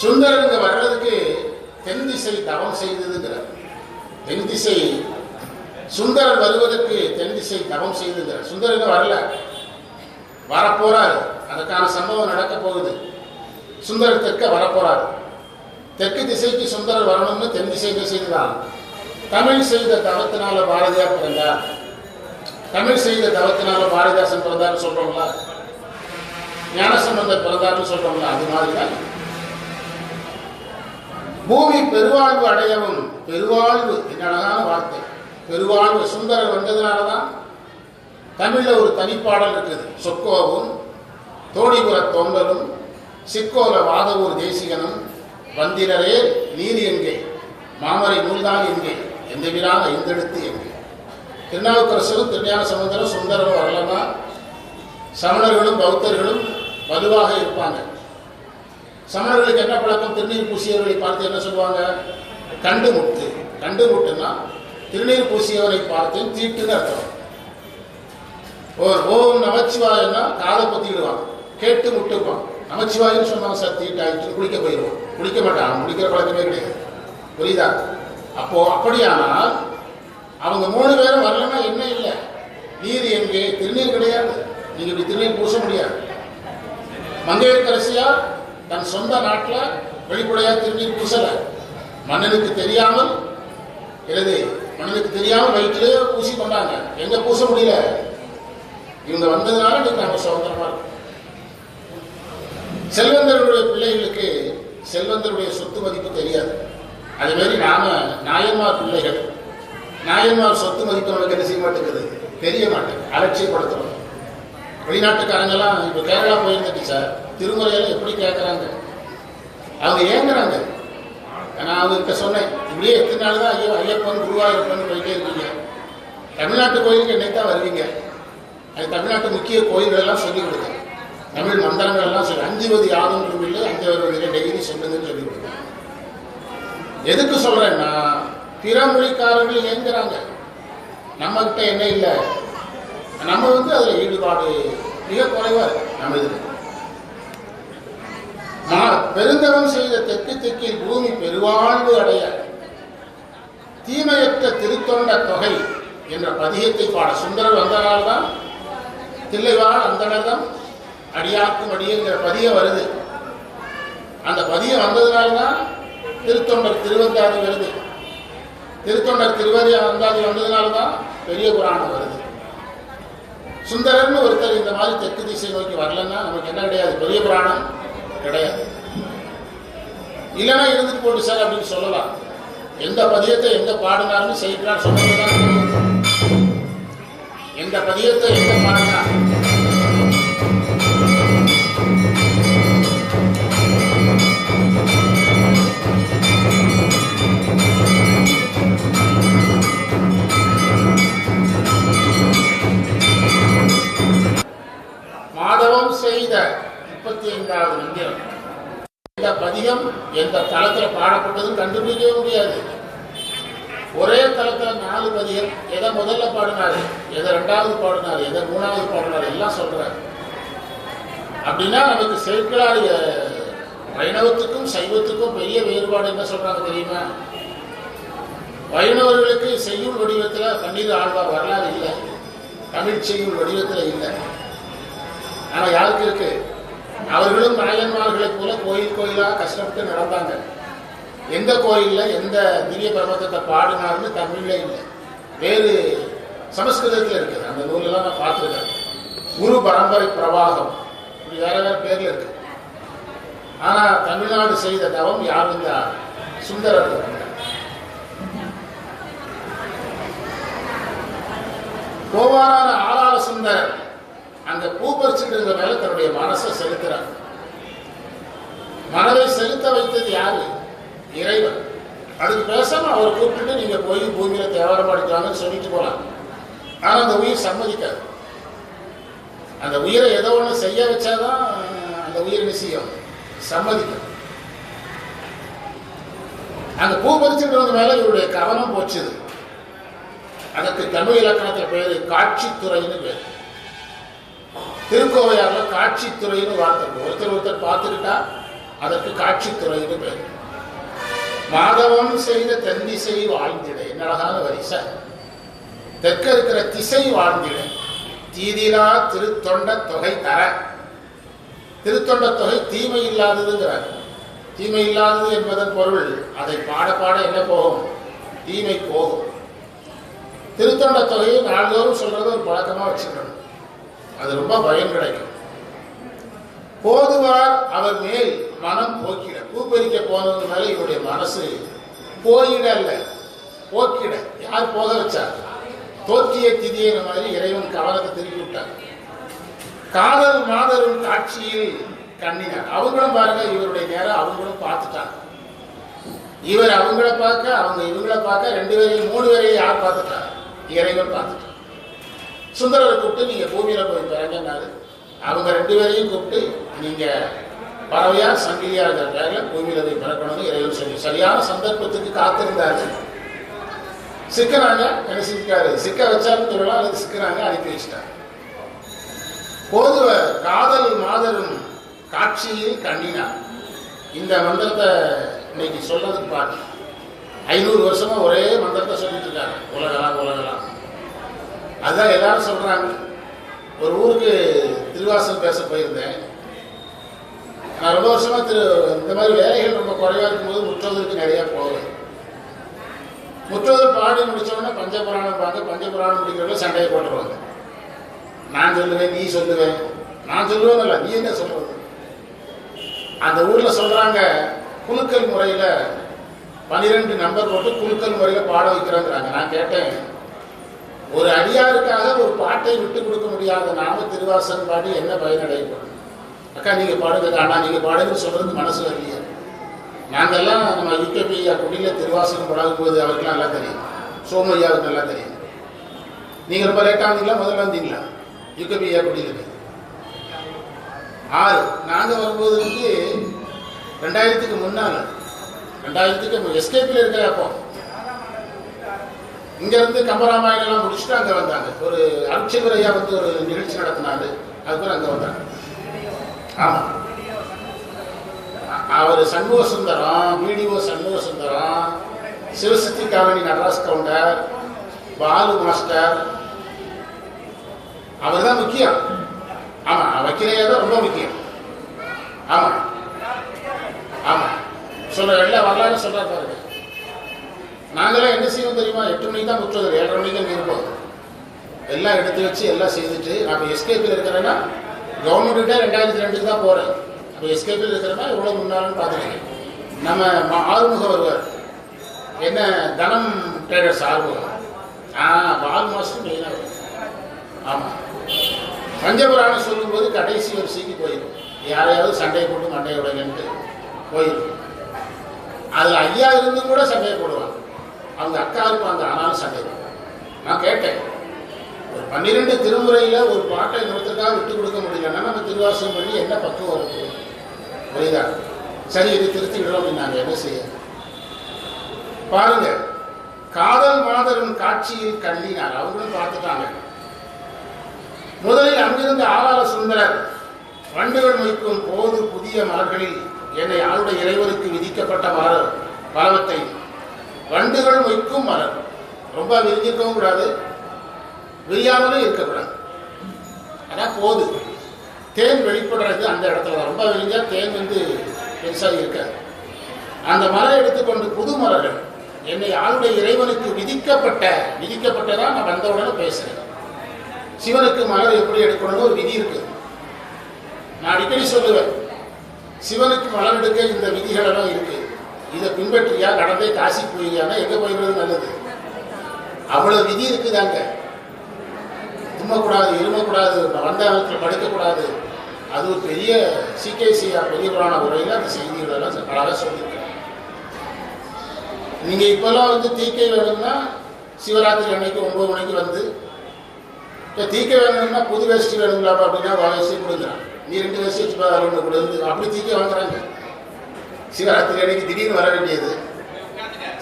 சுந்தரர் இங்க வர்றதுக்கு தென் திசை தவம் செய்ததுங்கிறார். தென் திசை சுந்தரர் வருவதற்கு தென் திசை தவம் செய்ததுங்கிறார். சுந்தரர் இங்க வரல, வரப்போறாரு. அதுக்கான சம்பவம் நடக்க போகுது. சுந்தரர் தெற்க வரப்போறாரு. தெற்கு திசைக்கு சுந்தரர் வரணும்னு தென் திசைக்கு செய்துதான். தமிழ் செய்த தவத்தினால பாரதியார் பிறந்தார். தமிழ் செய்த தவத்தினால பாரதிதாசன் பிறந்தார்னு சொல்றோம்ல, ஞானசம்பந்தர் பிறந்தார்னு சொல்றோம்ல, அது மாதிரிதான் பூமி பெருவாழ்வு அடையவும். பெருவாழ்வு என்ன அழகான வார்த்தை. பெருவாழ்வு சுந்தரர் வந்ததுனாலதான் தமிழ்ல ஒரு தனிப்பாடல் இருக்குது. சொக்கோவும் தோணிபுர தொங்கலும் சிக்கோல வாதவூர் தேசிகனும் வந்திரரே நீர் எங்கே மாமரை நூல்தான் எங்கே எந்த விரான ஐந்தெடுத்து எங்கே. திருநாவுக்கரசரும் திருஞான சம்பந்தரும் சுந்தரரும் வரலன்னா சமணர்களும் பௌத்தர்களும் வலுவாக இருப்பாங்க. சமணர்களுக்கு என்ன பழக்கம்? திருநீர் பூசியவர்களை பார்த்து என்ன சொல்லுவாங்க? கண்டு முட்டு. கண்டு முட்டுன்னா திருநீர் பூசியவரை பார்த்து தீட்டுன்னு அர்த்தம். ஓம் நமச்சிவாயன்னா காதை பத்திடுவான், கேட்டு முட்டுப்பான். நமச்சிவாயின்னு சொன்னாங்க சார் தீட்டாயிட்டு குளிக்க போயிடுவான். குளிக்க மாட்டான், குளிக்கிற பழக்கமே கிடையாது. புரியுதா? அப்போ அப்படியானால் அவங்க 3 பேரும் வரலன்னா என்ன இல்லை? நீர் எங்கே? திருநீர் கிடையாது. நீங்க இப்படி திருநீர் பூச முடியாது. மங்கையர்க்கரசியார் தன் சொந்த நாட்டில் வெளிப்படையா திருநீர் பூசல. மன்னனுக்கு தெரியாமல் வயிற்றிலே பூசி கொண்டாங்க. எங்க பூச முடியல? இவங்க வந்ததுனால இன்னைக்கு நம்ம சுதந்திரமா இருக்கும். செல்வந்தருடைய பிள்ளைகளுக்கு செல்வந்தருடைய சொத்து மதிப்பு தெரியாது. அதே மாதிரி நாம நாயன்மார் பிள்ளைகள், நாயன்மார் சொத்து மதிப்பு நமக்கு என்ன செய்ய மாட்டேங்குது, தெரிய மாட்டேங்குது, அலட்சியப்படுத்துறோம். வெளிநாட்டுக்காரங்கெல்லாம் இப்போ கேரளா போயிருந்துட்டு சார் திருமுறையெல்லாம் எப்படி கேட்குறாங்க, அவங்க ஏங்குறாங்க. நான் அவங்ககிட்ட சொன்னேன், இப்படியே எத்தனை நாள் தான் ஐயப்பன் குருவாயூரப்பன் போயிட்டே இருக்கீங்க, தமிழ்நாட்டு கோயிலுக்கு என்னைக்கு தான் வருவீங்க? அது தமிழ்நாட்டு முக்கிய கோயில்கள்லாம் சொல்லிக் கொடுங்க, தமிழ் மந்திரங்கள் எல்லாம் சொல்லி 5 யாரும் இல்லை 5 டெய்லி சொல்லுங்கன்னு சொல்லிக் கொடுங்க. எதுக்கு சொல்றேன்னா பிற மொழிக்காரர்கள் ஏங்குறாங்க, நம்ம கிட்ட என்ன இல்லை, நம்ம அதுல ஈடுபாடு மிக குறைவா இருக்கு. நம்ம இது பெருந்தவம் செய்த தெற்கு தெற்கில் பூமி பெருவாழ்வு அடைய தீமையற்ற திருத்தொண்ட தொகை என்ற பதிகத்தை பாட சுந்தரர் வந்தனால்தான் தில்லைவாழ் அந்தனர்தம் அடியாக்கும் அடியங்கிற பதியம் வருது. அந்த பதியம் வந்ததுனால்தான் திருத்தொண்டர் திருவந்தாதி வருது. திருத்தொண்டர் திருவதி அந்தாதி வந்ததுனால்தான் பெரிய புராணம் வருது. சுந்தரர்னு ஒருத்தர் இந்த மாதிரி தெற்கு திசை நோக்கி வரலன்னா நமக்கு என்ன கிடையாது, பெரிய புராணம் கிடையாது. இல்லைன்னா இருந்துட்டு போட்டு சார் அப்படின்னு சொல்லலாம். எந்த பதியத்தை எங்க பாடினார்னு செய்கிறார் சொன்னதுதான். எந்த பதியத்தை எங்க பாடினார் மாதவம் செய்த 35வது மந்திரம். இந்த பதிகம் எந்த தளத்தில் பாடப்பட்டதும் கண்டுபிடிக்கவே முடியாது. ஒரே தளத்தில் 4 பதிகம். எதை முதல்ல பாடினாரு, எதை 2வது பாடினாரு, எதை 3வது பாடினாரு எல்லாம் சொல்றாரு. அப்படின்னா நமக்கு சேக்கிழார் வைணவத்துக்கும் சைவத்துக்கும் பெரிய வேறுபாடு என்ன சொல்றாங்க தெரியுமா? வைணவர்களுக்கு செய்யுள் வடிவத்தில் பன்னீர் ஆழ்வார் வரலாறு இல்லை, தமிழ் செய்யுள் வடிவத்தில் இல்லை. ஆனா யாருக்கு இருக்கு? அவர்களும் நாயன்மார்களைப் போல கோயில் கோயிலாக கஷ்டப்பட்டு நடந்தாங்க. எந்த கோயில்ல எந்த திவ்ய பிரபந்தத்தை பாடினார்னு தமிழ்ல இல்லை, வேறு சமஸ்கிருதத்தில் இருக்குது. அந்த நூலெல்லாம் நான் பார்த்துருக்கேன். குரு பரம்பரை பிரவாகம் இப்படி வேற வேற பேர்ல இருக்கு. ஆனா தமிழ்நாடு செய்த தவம் யார்? இந்த சுந்தரர். கோவாரான ஆளாள சுந்தரர் அங்க பூ பறிச்சுட்டு இருந்த மேல தன்னுடைய மனசை செலுத்துறார். மனதை செலுத்த வைத்தது யாரு? இறைவன். அதுக்கு பேசாம அவர் கூப்பிட்டு நீங்க போய் பூமியில தேவாரம் பாடிக்கலாம்னு சொல்லிட்டு போலாம். ஆனா அந்த உயிர் சம்மதிக்காது. அந்த உயிரை ஏதோ ஒண்ணு செய்ய வச்சாதான் அந்த உயிர் நிச்சயம் சம்மதிக்கும். அந்த பூ பறிச்சுட்டு இருந்த மேல இவருடைய கவனம் போச்சுது. அதற்கு தமிழ் இலக்கணத்தில் பேரு காட்சித்துறைன்னு பேரு. திருக்கோவையார்ல காட்சித்துறைன்னு வார்த்தை. ஒருத்தர் பார்த்துக்கிட்டா அதற்கு காட்சித்துறைன்னு பேர். மாதவம் செய்த தென்திசை வாழ்ந்திட. என்ன அழகான வரிசை. தெற்க இருக்கிற திசை வாழ்ந்திட. தீதிலா திருத்தொண்ட தொகை தர. திருத்தொண்ட தொகை தீமை இல்லாததுங்கிறார். தீமை இல்லாதது என்பதன் பொருள் அதை பாட பாட என்ன போகும்? தீமை போகும். திருத்தொண்ட தொகையை நாள்தோறும் சொல்றது ஒரு பழக்கமா வச்சுக்கணும். அது ரொம்ப பயன் கிடைக்கும். போதுவார் அவர் மேல் மனம் போக்கிட. பூப்பறிக்க போனது மேல இவருடைய மனசு போயிட அல்ல, போக்கிட. யார் போக வச்சார்? தோற்றிய திதிய மாதிரி இறைவன் கவனத்தை திருப்பி விட்டார். காதல் மாதரும் காட்சியில் கண்ணினார். அவங்களும் பாருங்க, இவருடைய நேரம் அவங்களும் பார்த்துட்டாங்க. இவர் அவங்கள பார்க்க, அவங்க இவங்கள பார்க்க, 2 பேரையும் 3 பேரையும் யார் பார்த்துட்டார்? இறைவன் பார்த்துட்டார். சுந்தரரை கூப்பிட்டு நீங்க பூமியில போய் பிறங்கன்னாரு. அவங்க 2 பேரையும் கூப்பிட்டு நீங்க பறவையா சங்கிலியா இருக்கிற பேர்ல பூமியில போய் பிறக்கணும்னு இறைவன் சொல்லி சரியான சந்தர்ப்பத்துக்கு காத்திருந்தாரு. சிக்கனாங்க என்ன செஞ்சுக்காரு? சிக்க வச்சாருன்னு சொல்லலாம், அல்லது சிக்கனாங்க அனுப்பி வச்சுட்டாரு. போதுவ காதல் மாதரும் காட்சியில் கண்ணினார். இந்த மந்திரத்தை இன்னைக்கு சொல்றதுக்கு பாரு, 500 வருஷமா ஒரே மந்திரத்தை சொல்லிட்டு இருக்காங்க. உலகலாம் உலகலாம். அதுதான் எல்லாரும் சொல்றாங்க. ஒரு ஊருக்கு திருவாசகம் பேச போயிருந்தேன். நான் ரொம்ப வருஷமா இந்த மாதிரி வேலைகள் ரொம்ப குறைவா இருக்கும்போது முற்றோதலுக்கு நிறைய போவேன். முற்றோதல் பாடி முடிச்சோன்னா பஞ்சபுராணம் பார்க்க, பஞ்சபுராணம் முடிக்கிறவங்க சண்டையை போட்டுருவாங்க. நான் சொல்லுவேன், நீ சொல்லுவேன். நான் சொல்லுவேன் இல்ல, நீ என்ன சொல்றது? அந்த ஊர்ல சொல்றாங்க, குலுக்கல் முறையில 12 நம்பர் போட்டு குலுக்கல் முறையில பாட வைக்கிறாங்கிறாங்க. நான் கேட்டேன், ஒரு அடியாருக்காக ஒரு பாட்டை விட்டு கொடுக்க முடியாத நாம திருவாசகம் பாடி என்ன பயனடையப்படும்? அக்கா நீங்க பாடுங்க, ஆனா நீங்க பாடுங்கன்னு சொல்றது மனசு வரலையா? நாங்கெல்லாம் நம்ம யூகேபி ஐயா குடியில திருவாசகம் பழகும் போது அவருக்கெல்லாம் நல்லா தெரியும், சோமு ஐயாவுக்கு நல்லா தெரியும். நீங்க ரொம்ப லேட்டா வந்தீங்களா, முதல்ல வந்தீங்களா? யூகேபி ஐயா குடியில 6 நாங்க வரும்போது 2000க்கு முன்னால, 2000க்கு எஸ்கேபில் இருக்கிற அப்போ இங்க இருந்து கம்பராமாயணம் எல்லாம் முடிச்சுட்டு அங்க வந்தாங்க. ஒரு அருட்சகர் ஐயா ஒரு நிகழ்ச்சி நடத்தினாரு, அதுக்கு அங்க வந்தாங்க. ஆமா, அவர் Shanmuga Sundaram, video Shanmuga Sundaram, Sivasakthi colony Nataraj Gounder, Balu master, அவர் தான் முக்கியம். ஆமா, வக்கீலையா தான் ரொம்ப முக்கியம். ஆமா ஆமா சொல்ற எல்லா வரலாறு சொல்றாரு பாருங்க. நாங்களாம் என்ன செய்வோம் தெரியுமா? 8 மணிக்கு தான் முற்றுவது, 7:30 மணிக்கு தான் இருப்போம். எல்லாம் எடுத்து வச்சு எல்லாம் செய்துட்டு, நான் எஸ்கேபில் இருக்கிறேன்னா கவர்மெண்ட்டுகிட்ட 2002 தான் போகிறேன். அப்போ எஸ்கேபில் இருக்கிறேன்னா எவ்வளோ முன்னாலும் பார்த்துருக்கேன். நம்ம ஆறுமுகம் வருவார், என்ன தனம் ட்ரேடர்ஸ் ஆறுமுகம். பால் மாதம் மெயினாக வரும். ஆமாம், பஞ்சபுராணம் சொல்லும்போது கடைசி வரிசைக்கு போயிடும். யாரையாவது சண்டையை போட்டு மண்டையை உடையன்ட்டு போயிடும். அதில் ஐயா இருந்தும் கூட சண்டையை போடுவாங்க. அவங்க அக்கா இருப்பாங்க, ஆனாலும் சண்டை போடுவாங்க. நான் கேட்டேன், ஒரு 12 திருமுறையில் ஒரு பாட்டை இன்னொருத்தருக்காக விட்டு கொடுக்க முடியலன்னா நம்ம திருவாசகம் பண்ணி என்ன பக்குவம் இருக்கு? புரியுதா? சரி, இது திருத்திவிடுறோம் அப்படின்னு நாங்கள் என்ன செய்ய பாருங்க. காதல் மாதரும் காட்சியில் கண்ணினார், அவங்களும் பார்த்துட்டாங்க. முதலில் அங்கிருந்து ஆளாள சுந்தரர், வண்டுகள் மொய்க்கும் போது புதிய மலர்களில் என்னை ஆளுடைய இறைவனுக்கு விதிக்கப்பட்ட மலர் பலவத்தை, வண்டுகள் மொய்க்கும் மலர், ரொம்ப விரிஞ்சிருக்கவும் கூடாது, விரியாமலும் இருக்கக்கூடாது. அதான் போது தேன் வெளிப்படுறது அந்த இடத்துல தான். ரொம்ப விரிஞ்சா தேன் பெருசாக இருக்காது. அந்த மலரை எடுத்துக்கொண்டு புது மலர்கள் என்னை ஆளுடைய இறைவனுக்கு விதிக்கப்பட்டதான் நான் வந்தவுடனே பேசுறேன். சிவனுக்கு மலர் எப்படி எடுக்கணும்னு ஒரு விதி இருக்கு. நான் அடிக்கடி சொல்லுவேன், சிவனுக்கு மலர் எடுக்க இந்த விதிகள் எல்லாம் இருக்கு. இதை பின்பற்றியா நடந்தே காசி போயிருக்கானா எங்க போயிடுறது நல்லது? அவ்வளவு விதி இருக்குதாங்க. தும்மக்கூடாது, இருமக்கூடாது, வந்தாவத்தில் படுக்கக்கூடாது. அது ஒரு பெரிய சிகேசியா பெரிய புராண உரையில் அந்த செய்திகள் எல்லாம் அழகாக சொல்லியிருக்கேன். நீங்க இப்பெல்லாம் தீக்கை வேணும்னா சிவராத்திரி அன்னைக்கு 9 மணிக்கு வந்து, இப்போ தீக்கை வேணும்னா புது வேஷ்டி வேணுங்களா அப்படின்னா வேஷ்டி கொடுக்குறான். நீ 2 வேஷ்டி வச்சு ஒன்று கொடுந்து அப்படி தீக்கை வாங்குறாங்க. சிவராத்திரி அன்னைக்கு திடீர்னு வர வேண்டியது.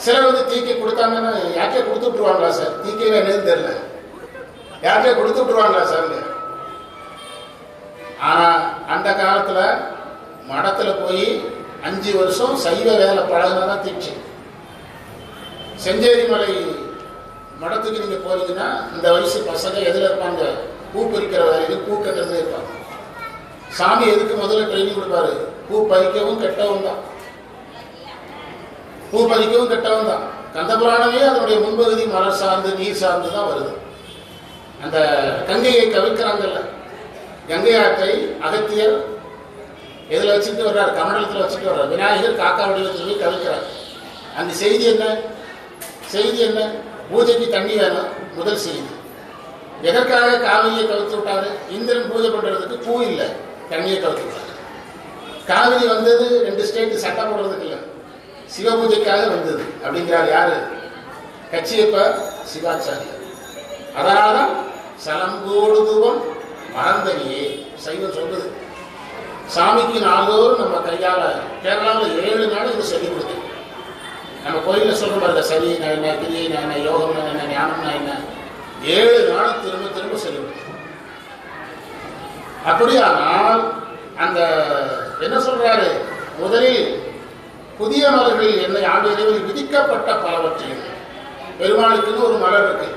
சிலர் தீக்கை கொடுத்தாங்கன்னா யார்கிட்ட கொடுத்து விட்டுருவாங்களா சார்? தீக்கை வேணும்னு தெரியல, யார்கிட்ட கொடுத்து விட்டுருவாங்களா சார்? ஆனா அந்த காலத்துல மடத்துல போய் 5 வருஷம் சைவ வேலை பழகினாதான் தீட்சை. செஞ்சேரி மலை மடத்துக்கு நீங்க போறீங்கன்னா இந்த வயசு பசங்க எதுல இருப்பாங்க? பூ பறிக்கிற வேலையில் பூ கட்டுறதுல இருப்பாங்க. சாமி எதுக்கு முதல்ல ட்ரைனிங் கொடுப்பாரு? பூ பறிக்கவும் கெட்டவும் தான். பூ பறிக்கவும் கெட்டவும் தான். கந்தபுராணமே அதனுடைய முன்பகுதி மலர் சார்ந்து நீர் சார்ந்து தான் வருது. அந்த கங்கையை கவிழ்க்கிறாங்கல்ல, கங்கை ஆற்றை அகத்தியர் எதில் வச்சுட்டு வர்றாரு? கமண்டலத்தில் வச்சுட்டு வர்றார். விநாயகர் காக்கா வடிவத்தில் போய் கவிழ்க்கிறார். அந்த செய்தி என்ன? பூஜைக்கு தண்ணி வேணும், முதல் செய்தி. எதற்காக காவிரியை கவிழ்த்து விட்டாரு? இந்திரன் பூஜை பண்றதுக்கு பூ இல்லை, தண்ணியை கவிழ்த்து விட்டாரு. காவிரி வந்தது 2 ஸ்டேட் சட்டம் போடுறதுக்கு இல்லை, சிவ பூஜைக்காக வந்தது அப்படிங்கிறார் யாரு? கச்சியப்பர் சிவாச்சாரியர். அதனால்தான் சலம்போடு தூவம் மறந்தனியே சைவம் சொல்றது. சாமிக்கு நாள்தோறும் நம்ம கையால கேரளாவில் 7 நாள் இது சொல்லி கொடுத்து, நம்ம கோயிலில் சொல்ற மாதிரி சரினா என்ன, கிரியைனா என்ன, யோகம்னா என்ன, ஞானம்னா என்ன, 7 நாள் திரும்ப திரும்ப சொல்லி கொடுத்து. அப்படியானால் அந்த என்ன சொல்றாரு? முதலில் புதிய மலர்களில் என்னை ஆண்டு இறைவனில் விதிக்கப்பட்ட பலவற்றையும். பெருமாளுக்குன்னு ஒரு மலர் இருக்கு.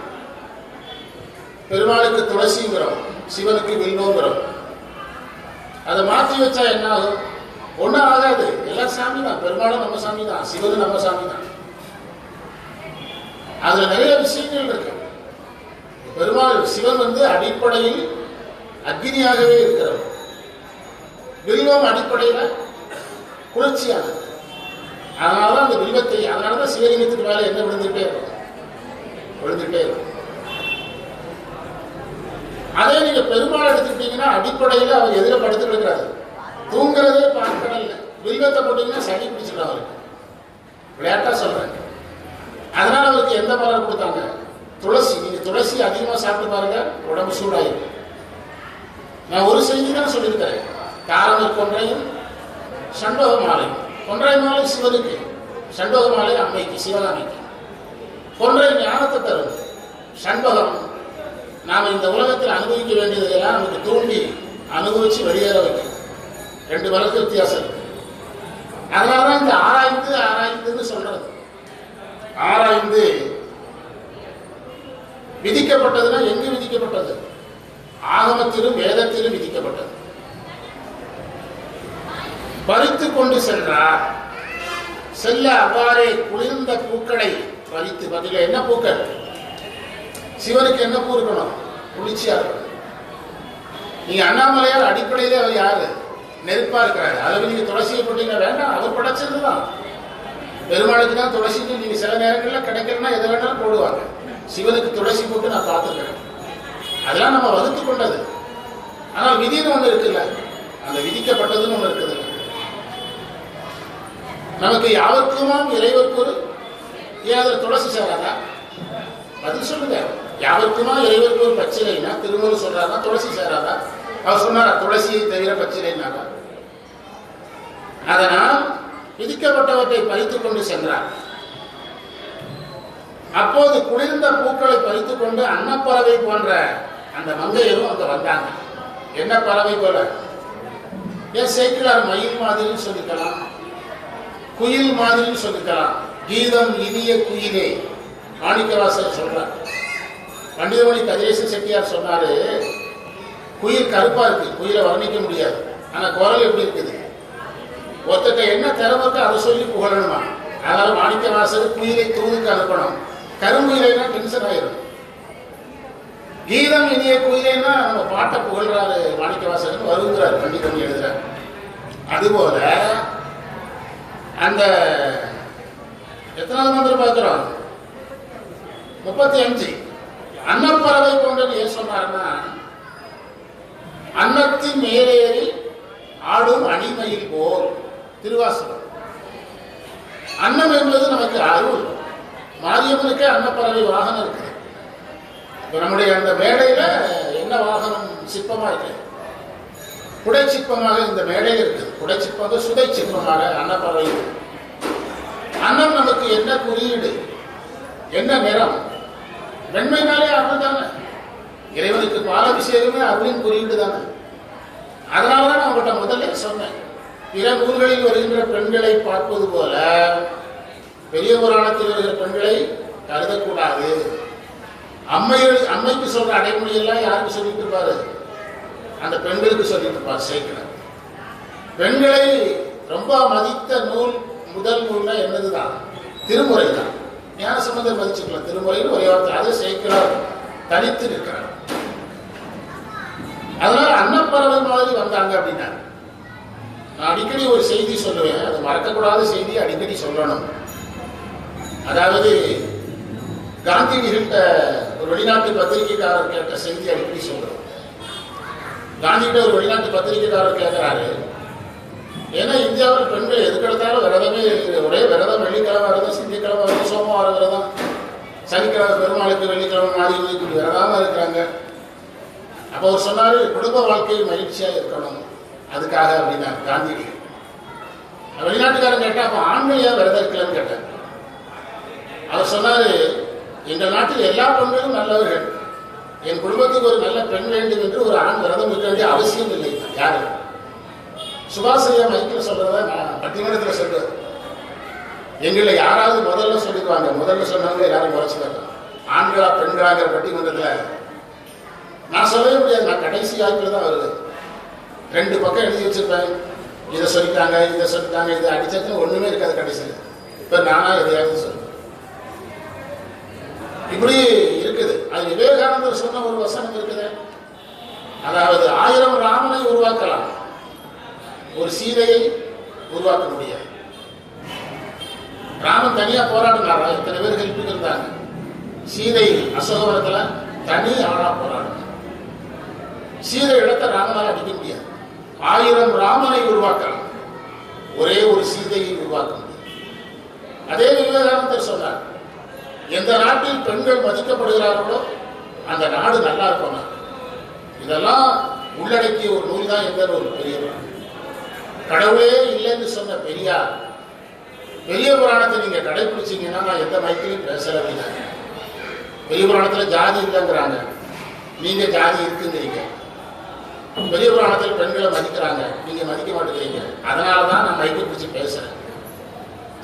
பெருமாளுக்கு துளசிங்கிறோம், சிவனுக்கு வில்வங்கிறோம். அதை மாற்றி வச்சா என்ன ஆகும்? ஒன்றும் ஆகாது. எல்லாம் சாமி தான். பெருமாளும் நம்ம சாமி தான், சிவனும் நம்ம சாமி தான். அதுல நிறைய விஷயங்கள் இருக்கு. பெருமாள் சிவன் அடிப்படையில் அக்னியாகவே இருக்கிறவர். வில்வம் அடிப்படையில் குளிர்ச்சியானது. அதனாலதான் அந்த வில்வத்தை, அதனாலதான் சிவலிங்கத்துக்கு மேலே என்ன விழுந்துகிட்டே இருக்கும். அதே நீங்க பெருமாள் எடுத்துக்கிட்டீங்கன்னா அடிப்படையில் அவர் எதிர படுத்து கிடக்கிறாரு. தூங்குறதே பார்க்கடல்ல. வில்வத்தை போட்டீங்கன்னா சளி பிடிச்சிடும் அவருக்கு. விளையாட்டா சொல்றேன். அதனால அவருக்கு எந்த மலர் கொடுத்தாங்க? துளசி. நீங்க துளசி அதிகமா சாப்பிட்டு பாருங்க, உடம்பு சூடாயிருக்கும். நான் ஒரு செய்தி தான் சொல்லியிருக்கிறேன். காரணம் கொன்றையும் சண்பக மாலை. கொன்றை மாலை சிவனுக்கு, சண்பக மாலை அம்மைக்கு, சிவகாமிக்கு. கொன்றை ஞானத்தை தரும். சண்பகம் நாம இந்த உலகத்தில் அனுபவிக்க வேண்டியதெல்லாம் நமக்கு தூண்டி அனுபவிச்சு வெளியேற வைக்கும். 2 மலருக்கு வித்தியாசம் இருக்கு. அதனாலதான் இந்த ஆராய்ந்துன்னு சொல்றது. ஆராய்ந்து விதிக்கப்பட்டதுன்னா எங்கு விதிக்கப்பட்டது? ஆகமத்திலும் வேதத்திலும் விதிக்கப்பட்டது. பறித்து கொண்டு சென்றார். செல்ல அவ்வாறே குளிர்ந்த பூக்களை பறித்து பதில என்ன பூக்கள், சிவனுக்கு என்ன பூ இருக்கணும், குளிர்ச்சியா இருக்கணும். நீங்க அண்ணாமலையார் அடிப்படையிலே அவர் யாரு, நெருப்பா இருக்கிறாரு. அதில் நீங்க துளசியை போட்டீங்கன்னா வேண்டாம், அவர் படைச்சதுதான். பெருமாளுக்கு தான் துளசிக்கு நீங்க சில நேரங்களில் கிடைக்கலன்னா எதை வேணாலும் போடுவாங்க. சிவனுக்கு துளசி போட்டு நான் பார்த்துருக்கேன். அதெல்லாம் நம்ம வகுத்து கொண்டது. ஆனால் விதின்னு ஒண்ணு இருக்குல்ல, அந்த விதிக்கப்பட்டதுன்னு ஒண்ணு இருக்குது. நமக்கு யாவருக்குமாம் இறைவர்க்கு ஏன் அதில் துளசி சேராதா? பதில் சொல்லுங்க. யாவருக்குமா இறைவருக்கு ஒரு பச்சிலைன்னா திருமூலர் சொல்றாரா துளசி சேராதா? அவர் சொன்னாரா துளசியை தவிர பச்சிலைன்னாரா? அதனால் விதிக்கப்பட்டவற்றை பறித்துக் கொண்டு சென்றார். அப்போது குளிர்ந்த பூக்களை பறித்துக் கொண்டு அன்னப்பறவை போன்ற அந்த மங்கையரும் அங்க வந்தாங்க. என்ன பறவை போல? ஏன் சேக்கிழார் மயில் மாதிரின்னு சொல்லிக்கலாம், குயில் மாதிரின்னு சொல்லிக்கலாம். கீதம் இனிய குயிலே மாணிக்கவாசகர் சொல்றார். பண்டிதமணி கதிரேச செட்டியார் சொன்னாரு, குயில் கருப்பா இருக்கு, குயிலை வர்ணிக்க முடியாது, ஆனா குரல் எப்படி இருக்குது, ஒருத்தட்ட என்ன திறமைக்கு அதை சொல்லி புகழணுமா. அதனால மாணிக்கவாசகர் குயிலை தூதுக்கு அனுப்பணும். கருங்குயிலைனா டென்ஷன் ஆயிரும். கீதம் இனிய குயிலைன்னா நம்ம பாட்டை புகழ்றாரு மாணிக்கவாசகர், வருகிறார் பண்டிதமணி எழுதுறார். அதுபோல அந்த எத்தனாவது மந்திரம் பார்க்கிறோம், 35. அன்னப்பறவை போன்றது ஏன் சொன்னார்னா, அன்னத்தின் மேலேறி ஆடும் அணிமயில் போல். திருவாசகம். அன்னம் என்பது நமக்கு அருள். மாரியம்மனுக்கே அன்னப்பறவை வாகனம் இருக்குது. இப்ப நம்முடைய அந்த மேடையில என்ன வாகனம் சிற்பமா இருக்கு, குடை சிற்பமாக இந்த மேடையில் இருக்குது. குடை சிற்பம் சுதை சிற்பமாக அன்னப்பறவை. அன்னம் நமக்கு என்ன குறியீடு, என்ன நிறம்? வெண்மைனாலே அருள் தானே. இறைவனுக்கு பாலாபிஷேகமே அருளின் குறியீடு தானே. அதனாலதான் நான் உங்கள்கிட்ட முதல்ல சொன்னேன், பிற ஊர்களில் வருகின்ற பெண்களை பார்ப்பது போல பெரிய புராணத்தில் வருகிற பெண்களை கருதக்கூடாது. அம்மைக்கு சொல்ற அடைமொழி எல்லாம் யாருக்கு சொல்லிட்டு இருப்பாரு, அந்த பெண்களுக்கு சொல்லிட்டு இருப்பார் சேக்கிழார். பெண்களை ரொம்ப மதித்த நூல் முதல் நூல்னா என்னதுதான், திருமுறை தான். ஞானசம்பந்தர் மதிச்சுக்கலாம், திருமுறைன்னு ஒரே வார்த்தை. அது சேக்கிழார் தனித்து நிற்கிறார். அதனால அன்னப்பறவை மாதிரி வந்தாங்க அப்படின்னா, நான் அடிக்கடி ஒரு செய்தி சொல்லுவேன், அது மறக்கக்கூடாத செய்தி, அடிக்கடி சொல்லணும். அதாவது காந்திகிட்ட ஒரு வெளிநாட்டு பத்திரிகைக்காரர் கேட்ட செய்தி அடிக்கடி சொல்றோம். காந்திகிட்ட ஒரு வெளிநாட்டு பத்திரிகைக்காரர் கேட்கிறாரு, ஏன்னா இந்தியாவில் பெண்கள் எதுக்கெடுத்தாலும் விரதமே, ஒரே விரதம், வெள்ளிக்கிழமை விரதம், திங்கக்கிழமை விரதம், சோமவாரம் விரதம், சனிக்கிழமை பெருமாளுக்கு, வெள்ளிக்கிழமை மாரியம்மனுக்கு இப்படி விரதமா இருக்கிறாங்க. அப்போ அவர் சொன்னாரு, குடும்ப வாழ்க்கையில் மகிழ்ச்சியா இருக்கணும் அதுக்காக அப்படின்னா காந்தி. வெளிநாட்டுக்காரன் கேட்டா, அப்ப ஆண்கள் ஏன் விரதம் இருக்கலன்னு கேட்டார். அவர் சொன்னாரு, எங்கள் நாட்டில் எல்லா பெண்களும் நல்லவர்கள், என் குடும்பத்துக்கு ஒரு நல்ல பெண் வேண்டும் என்று ஒரு ஆண் விரதம் இருக்க வேண்டிய அவசியம் இல்லை. யாரு? சுபாஷையா மைக்கில் சொல்றத நான் பட்டிமன்றத்தில் சொல்றேன். எங்களை யாராவது முதல்ல சொல்லிடுவாங்க, முதல்ல சொன்னவங்க எல்லாரும் குறைச்சிட்டாங்க. ஆண்களா பெண்களாங்கிற பட்டிமன்றத்தில் நான் சொல்லவே முடியாது. நான் கடைசி வாய்ப்பில் தான் வருது. 2 பக்கம் எழுதி வச்சிருப்பேன், இதை சொல்லிட்டாங்க, இதை சொல்லிட்டாங்க, இதை அடிச்சது ஒண்ணுமே இருக்காது கடைசியில். இப்ப நானா எதையாவது சொல்லுவேன். இப்படி இருக்குது. அது விவேகானந்தர் சொன்ன ஒரு வசனம் இருக்குது. அதாவது 1000 ராமனை உருவாக்கலாம், ஒரு சீதையை உருவாக்க முடியாது. ராமன் தனியா போராடினாரா? எத்தனை பேர் ஹெல்ப்புக்கு இருந்தாங்க. சீதை அசோகவனத்துல தனி ஆளா போராடினார். சீதை இடத்தை ராமனால் அடிக்க முடியாது. 1000 ராமனை உருவாக்கலாம், ஒரே ஒரு சீதையை உருவாக்க முடியும். அதே விவேகானந்தர் சொன்னார், எந்த நாட்டில் பெண்கள் மதிக்கப்படுகிறார்களோ அந்த நாடு நல்லா இருக்கும். இதெல்லாம் உள்ளடக்கிய ஒரு நூல் தான் எந்த நூல்? பெரிய புராணம். கடவுளே இல்லைன்னு சொன்ன பெரியார் பெரிய புராணத்தை நீங்க கடைபிடிச்சீங்கன்னா, நான் எந்த மைத்திலையும் பேசல அப்படின்னா, பெரிய புராணத்துல ஜாதி இல்லைங்கிறாங்க, நீங்க ஜாதி இருக்குங்கிறீங்க. பெரிய புராணத்தில் பெண்களை மதிக்கிறாங்க, நீங்க மதிக்க மாட்டேங்கிறீங்க. அதனாலதான் நான் மைக்கை பிடிச்சி பேசுறேன்.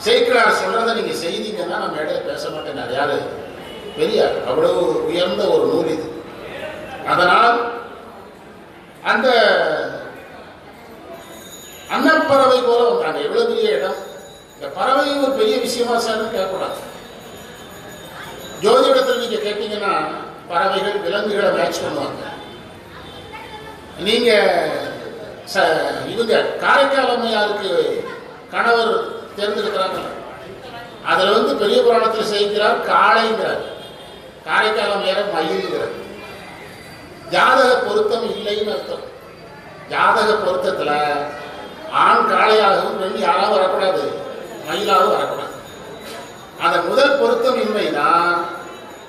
சேக்கிழார் சொல்றதை நீங்க செய்தீங்கன்னா நான் மேடையை பேச மாட்டேன். யாரு? பெரியார். அவ்வளவு உயர்ந்த ஒரு நூல் இது. அதனால் அந்த அன்னப்பறவை போல வந்தாங்க. எவ்வளவு பெரிய இடம்! இந்த பறவை ஒரு பெரிய விஷயமா சார்னு கேட்கக்கூடாது. நீங்க கேட்டீங்கன்னா பறவைகள் விலங்குகளை மேட்ச் பண்ணுவாங்க. நீங்க இவங்க காரைக்கால் அம்மையாருக்கு கணவர் தேர்ந்தெடுக்கிறாங்க. அதுல பெரிய புராணத்தில் செய்கிறார் காளைங்கிறார், காரைக்கால் அம்மையார் மயில்ங்கிறார். ஜாதக பொருத்தம் இல்லைன்னு அர்த்தம். ஜாதக பொருத்தத்துல ஆண் காளையாகவும் பெண் யாராவது வரக்கூடாது, மயிலாகவும் வரக்கூடாது. அந்த முதல் பொருத்தம் இன்மைதான்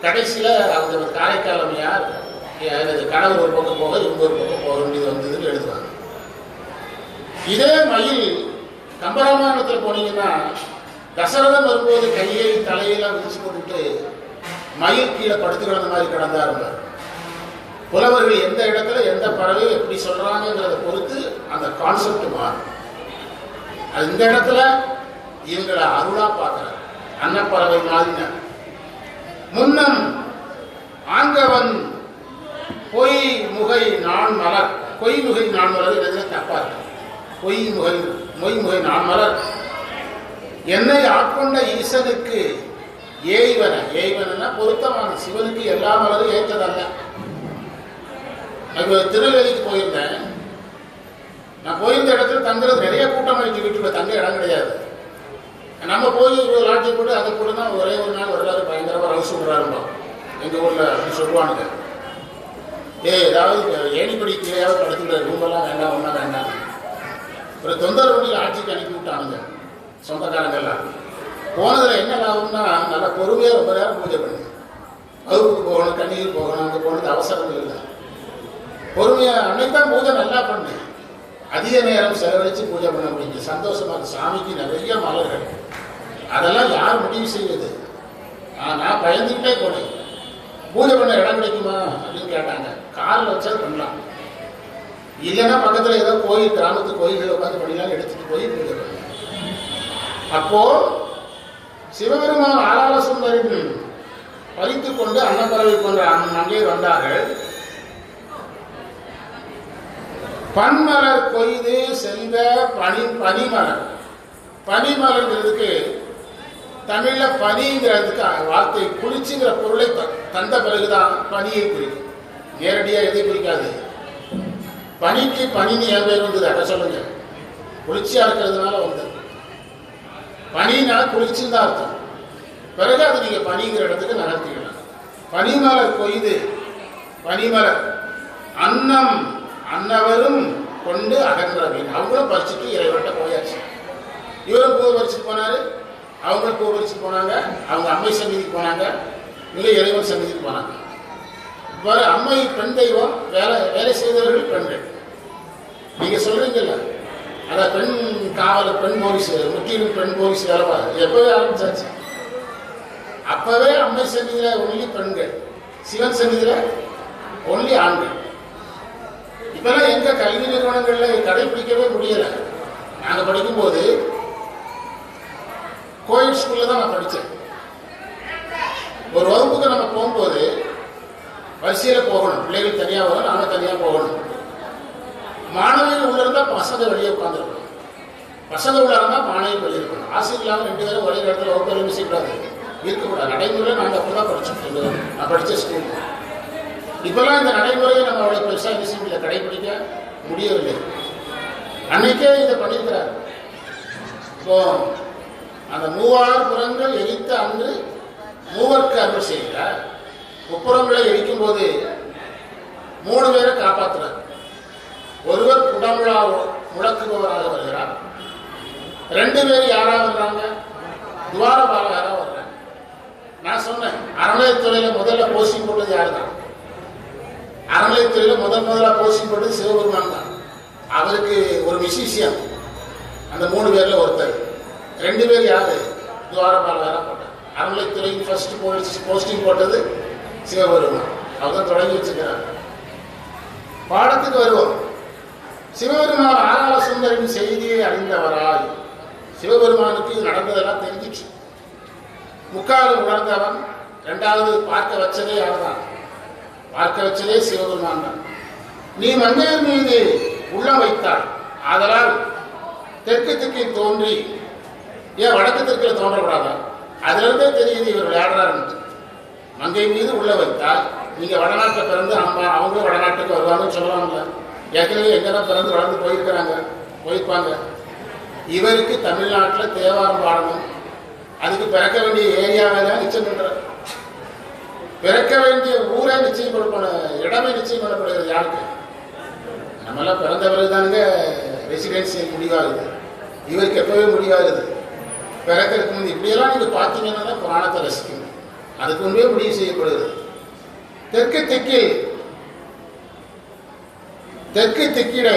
கடைசியில அவங்க காரைக்கால் அம்மையார் கணவர் ஒரு பக்கம் போக இவங்க ஒரு பக்கம் போக வேண்டியது வந்ததுன்னு எழுதுவாங்க. இதே மயில் கம்பராமாயணத்தில் போனீங்கன்னா தசரதன் வரும்போது கையை தலையெல்லாம் விரிச்சு போட்டுட்டு மயில் கீழே படுத்து கிடந்த மாதிரி கிடந்தாருங்க. புலவர்கள் எந்த இடத்துல எந்த பறவை எப்படி சொல்றாங்கிறத பொறுத்து அந்த கான்செப்ட் மாறும். இந்த இடத்துல இவங்களை அருளா பார்க்கிறார். அன்னப்பறவை மாதிரின முன்னம் ஆங்கவன் பொய் முகை நான் மலர், பொய் முகை நான் மலர் எதுல தப்பா இருக்கு. மொய் முகை நான் மலர் என்னை ஆட்கொண்ட ஈசனுக்கு ஏய்வன பொருத்தமான சிவனுக்கு எல்லா மலரும் ஏற்றதல்ல. திருநெல்வேலிக்கு போயிருந்தேன். நான் போயிருந்த இடத்துல தங்குறது நிறைய கூட்டம் ஆயிடுச்சு. வீட்டுக்குள்ள தங்க இடம் கிடையாது. நம்ம போய் ஒரு லாட்ஜி போட்டு அதை போட்டுனா ஒரே ஒரு நாள் வரலாறு பயங்கரமா ரவுஸ் விடுறாருமா எங்க ஊர்ல அப்படி சொல்லுவானுங்க. ஏதாவது ஏணிப்படி கீழேயாவது படுத்துக்கிற ரூமெல்லாம் வேண்டாம், ஒன்றா வேண்டாம். ஒரு தொந்தரவு பண்ணி லாட்ஜிக்கு அனுப்பி விட்டானுங்க சொந்தக்காரங்கெல்லாம். போனதுல என்ன லாபம்னா நல்லா பொறுமையா ரொம்ப நேரம் பூஜை பண்ணு. வகுப்புக்கு போகணும், கண்ணீர் போகணும், அங்கே போனது அவசரம் இல்லை. பொறுமையா அன்னைத்தான் பூஜை நல்லா பண்ணு. அதிக நேரம் செலவழிச்சு பூஜை பண்ண முடியுது. சந்தோஷமா இருக்கு. சாமிக்கு நிறைய மலர்கள், அதெல்லாம் யார் முடிவு செய்வது? நான் பயந்துக்கிட்டே போனேன். பூஜை பண்ண இடம் கிடைக்குமா அப்படின்னு கேட்டாங்க. காரில் வச்சா பண்ணலாம், இல்லைன்னா பக்கத்தில் ஏதோ கோயில், கிராமத்து கோயில்கள் உட்காந்து பண்ணிலாம் எடுத்துட்டு போய் பூஜை பண்ணலாம். அப்போ சிவபெருமான் ஆளாள சுந்தரின் பறித்து கொண்டு அன்னப்பறவை கொண்ட அங்கே வந்தார்கள். பன்மலர் கொய்து செல்வ பனிமலர். பனிமலர்ங்கிறதுக்கு தமிழ்ல பனிங்கிறதுக்கு வார்த்தை குளிர்ச்சிங்கிற பொருளை தந்த பிறகுதான் பனியை குறிக்கும். நேரடியா எதை குறிக்காது. பனிக்கு பனின்னு ஏன் பேர் வந்தது அட சொல்லுங்க. குளிர்ச்சியா இருக்கிறதுனால வந்தது. பனினால குளிர்ச்சின்னு தான் அர்த்தம். பிறகு அது நீங்க பனிங்கிற இடத்துக்கு நகர்த்திக்கலாம். பனிமலர் கொய்து பனிமலர் அன்னம் அன்னவரும் கொண்டு அகன்றவன். அவங்களும் பறிச்சுட்டு இறைவன்ட்ட போயாச்சு. இவரும் பூ பறிச்சுட்டு போனாரு, அவங்களும் பூ பறிச்சுட்டு போனாங்க. அவங்க அம்மை சந்நிதிக்கு போனாங்க, இல்லை இறைவன் சந்நிதிக்கு போனாங்க. வேற அம்மை பெண் தெய்வம், வேலை செய்தவர்கள் பெண்கள். நீங்க சொல்றீங்கல்ல, அதான் பெண் காவலர், பெண் போலீஸ், முற்றிலும் பெண் போலீஸ் வேலை எப்பவே ஆரம்பிச்சாச்சு. அப்பவே அம்மை சந்நிதியில ஒன்லி பெண்கள், சிவன் சந்நிதியில ஒன்லி ஆண்கள். இப்பெல்லாம் எங்க கல்வி நிறுவனங்கள்ல கடைபிடிக்கவே முடியல. நாங்க படிக்கும் போது கோயில் ஸ்கூல்ல தான் நான் படித்தேன். ஒரு வகுப்புக்கு நம்ம போகும்போது வரிசையில போகணும். பிள்ளைகள் தனியா வரும், நாம தனியா போகணும். மாணவிகள் உள்ள இருந்தா பசங்க வெளியே உட்காந்துருக்கணும், பசங்க உள்ள இருந்தா மாணவிகள் வெளியே இருக்கணும். ஆசிரியர் இல்லாமல் 2 பேரும் ஒரே இடத்துல வகுப்பு செய்யக்கூடாது, இருக்கக்கூடாது. நடைமுறை நாங்கள் அப்படிதான் படிச்சுட்டு நான் படித்த ஸ்கூல். இப்பெல்லாம் இந்த நடைமுறையை நம்ம அவ்வளவு பெருசா விஷயங்களை கடைபிடிக்க முடியவில்லை. அன்னைக்கே இதை பண்ணியிருக்கிறார். இப்போ அந்த 3000 புறங்கள் எரித்த அன்று மூவர்க்கு அருள் செய்கிறார். முப்புறங்களை எரிக்கும் போது 3 பேரை காப்பாற்றுறார். ஒருவர் குடமுழா முழக்குபவராக வருகிறார். 2 பேர் யாரா வர்றாங்க? துவாரபாலகரா வர்றாங்க. நான் சொன்னேன், அறநிலையத்துறையில முதல்ல போஸ்டிங் போட்டது யாரு தான்? அறநிலையத்துறையில முதலா போஸ்டிங் போட்டது சிவபெருமான் தான். அவருக்கு ஒரு மிசிஷியன், அந்த 3 பேர்ல ஒருத்தர். 2 பேர் யாரு? துவாரபாலகரா போட்டார். அறநிலையத்துறைக்கு ஃபர்ஸ்ட் போஸ்டிங் போட்டது சிவபெருமான். அவர் தான் தொடங்கி வச்சிருக்கிறார். பாடத்துக்கு வருவோம். சிவபெருமான் ஆளாள சுந்தரின் செய்தியை அறிந்தவராய். சிவபெருமானுக்கு நடந்ததெல்லாம் தெரிஞ்சிச்சு. முக்காலம் உணர்ந்தவன். 2வது பார்க்க வச்சதே யாருதான்? பார்க்க வச்சதே சிவபெருமான் தான். நீ மங்கையர் மீது உள்ளம் வைத்தாள், ஆதலால் தெற்கு திக்கில் தோன்றி, ஏன் வடக்கு தெற்கில் தோன்றக்கூடாதா? அதுல இருந்தே தெரியுது இவர் விளையாடுறாரு. மங்கை மீது உள்ள வைத்தால் நீங்க வடநாட்டில் பிறந்து அவங்க வடநாட்டுக்கு வருவாங்கன்னு சொல்லலாம்ல. ஏற்கனவே எங்கதான் பிறந்து வளர்ந்து போயிருப்பாங்க. இவருக்கு தமிழ்நாட்டில் தேவாரம் பாடணும், அதுக்கு பிறக்க வேண்டிய ஏரியாவை தான் நிச்சயம் பண்ற, பிறக்க வேண்டிய ஊரை நிச்சயம் கொடுப்பன, இடமே நிச்சயம் பண்ணப்படுகிறது. யாருக்கு? நம்மளாம் பிறந்த பிறகுதானுங்க ரெசிடென்சியல் முடிவாகுது. இவருக்கு எப்பவே முடிவாகுது பிறக்கிறதுக்கு முந்தி. இப்படியெல்லாம் நீங்க பார்த்தீங்கன்னா தான் புராணத்தை ரசிக்கணும். அதுக்கு முன்பே முடிவு செய்யப்படுகிறது. தெற்கு திக்கிட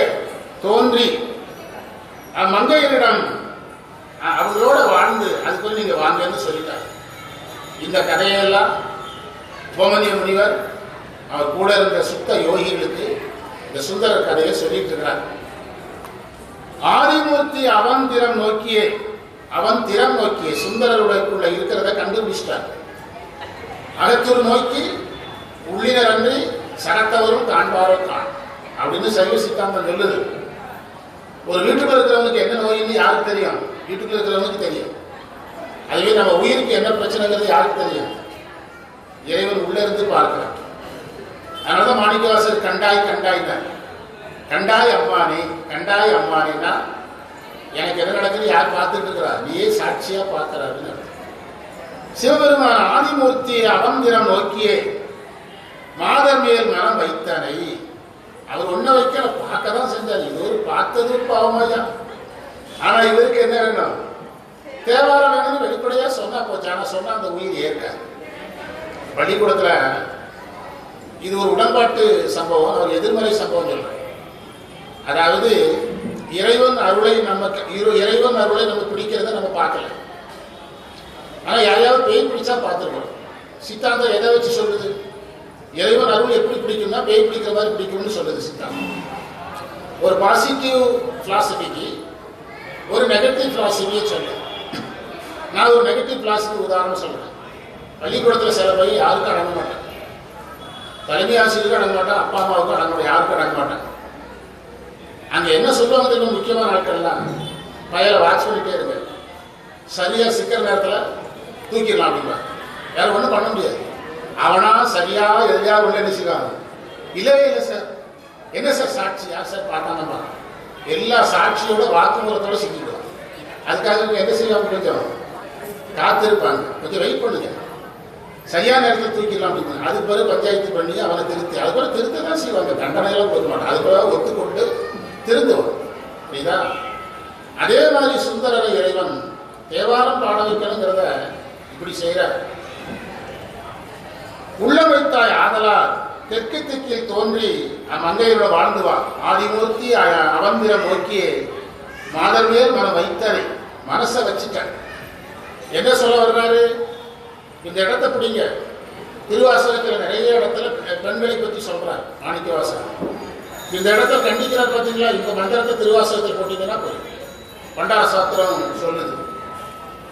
தோன்றி மங்கையரிடம் அவங்களோட வாழ்ந்து அதுக்குள்ள நீங்க வாங்கன்னு சொல்லிட்டாங்க. இந்த கதையெல்லாம் கோமதிய முனிவர் அவர் கூட இருந்த சுத்த யோகிகளுக்கு இந்த சுந்தர கதையை சொல்லிட்டு இருக்கிறார். ஆதிமூர்த்தி அவன் திறம் நோக்கியே சுந்தரருடைக்குள்ள இருக்கிறத கண்டுபிடிச்சிட்டார். அகத்தூர் நோக்கி உள்ளினர் அன்றி சகத்தவரும் காண்பாரோ காண் அப்படின்னு சைவ சித்தாந்தம் சொல்லுது. ஒரு வீட்டுக்குள்ள இருக்கிறவனுக்கு என்ன நோயின்னு யாருக்கு தெரியும்? வீட்டுக்குள்ள இருக்கிறவனுக்கு தெரியும். அதுவே நம்ம உயிருக்கு என்ன பிரச்சனைங்கிறது யாருக்கு தெரியும்? இறைவன் உள்ள இருந்து பார்க்கிறார். அதனாலதான் மாணிக்கவாசர் கண்டாய் அம்மானேனா எனக்கு என்ன நடக்குது யார் பார்த்துட்டு இருக்கிறார்? நீயே சாட்சியா பார்க்கிறாருன்னு. சிவபெருமான் ஆதிமூர்த்தி அவந்திரம் நோக்கியே மாதர் மேல் மனம் வைத்தனை. அவர் ஒன்ன வைக்கல, பார்க்கதான் செஞ்சார். இது ஒரு பார்த்தது பாவமாயா. ஆனா இவருக்கு என்ன வேணும்? தேவாரம் வேணும்னு வெளிப்படையா சொன்னா போச்சு. ஆனா சொன்னா அந்த உயிர் ஏற்காது. பள்ளிக்கூடத்துல இது ஒரு உடன்பாட்டு சம்பவம், ஒரு எதிர்மறை சம்பவம் சொல்றேன். அதாவது இறைவன் அருளை நம்ம பிடிக்கிறத நம்ம பார்க்கல. ஆனா யாரையாவது பேய் பிடிச்சா பார்த்துருக்கோம். சித்தாந்தம் எதை வச்சு சொல்லுது? இறைவன் அருள் எப்படி பிடிக்கும்னா பேய் பிடிக்கிற மாதிரி பிடிக்கும்னு சொல்லுது சித்தாந்தம். ஒரு பாசிட்டிவ் பிலாசபிக்கு ஒரு நெகட்டிவ் பிலாசபியை சொல்லுது. நான் ஒரு நெகட்டிவ் பிலாசபி உதாரணம் சொல்றேன். பள்ளிக்கூடத்தில் சில பையன் யாருக்கும் அடங்க மாட்டேன், தலைமை ஆசிரியருக்கும் அடங்க மாட்டேன், அப்பா அம்மாவுக்கும் அடங்க மாட்டேன், யாருக்கும் அடங்க மாட்டேன். அங்க என்ன சொல்லுவாங்க தெரியும்? முக்கியமான ஆட்கள்லாம் பையனை வாட்ச் பண்ணிட்டே இருங்க, சரியா சிக்கிற நேரத்தில் தூக்கிடலாம் அப்படின்னா வேற ஒன்றும் பண்ண முடியாது. அவனா சரியா எதையா உள்ள என்ன செய்வாங்க? இல்லவே இல்லை சார். என்ன சார் சாட்சி? யார் சார் பார்த்தாங்கம்மா? எல்லா சாட்சியோட வாக்குமூலத்தோட சிக்கிடுவாங்க. அதுக்காக என்ன செய்வாங்க? கொஞ்சம் காத்திருப்பாங்க, கொஞ்சம் வெயிட் பண்ணுங்க, சரியான நேரத்தில் தூக்கிடலாம் அப்படின்னு. அது பிறகு பஞ்சாயத்து பண்ணி அவனை திருத்தி, அது போல திருத்த தான் செய்வாங்க. தண்டனையெல்லாம் கொடுக்க மாட்டாங்க. அது போல ஒத்துக்கொண்டு திருந்துவான். புரியுதா? அதே மாதிரி சுந்தரரை இறைவன் தேவாரம் பாட வைக்கணுங்கிறத இப்படி செய்யறார். உள்ள வைத்தாய் ஆதலால் தெற்கு திக்கில் தோன்றி மங்கையோட வாழ்ந்துவா ஆதிமூர்த்தி அவந்திரம் நோக்கியே மாதர் மேல் மனம் வைத்தனை. மனசை வச்சுட்டார். என்ன சொல்ல வர்றாரு? இந்த இடத்தை பிடிங்க. திருவாசகத்தில் நிறைய இடத்துல பெண்களை பற்றி சொல்றார் மாணிக்கவாசகர். இந்த இடத்தை கண்டிக்கிறார் பார்த்தீங்களா? இந்த மந்திரத்தை திருவாசகத்தில் போட்டீங்கன்னா போய் பண்டார சாத்திரம் சொல்லுது,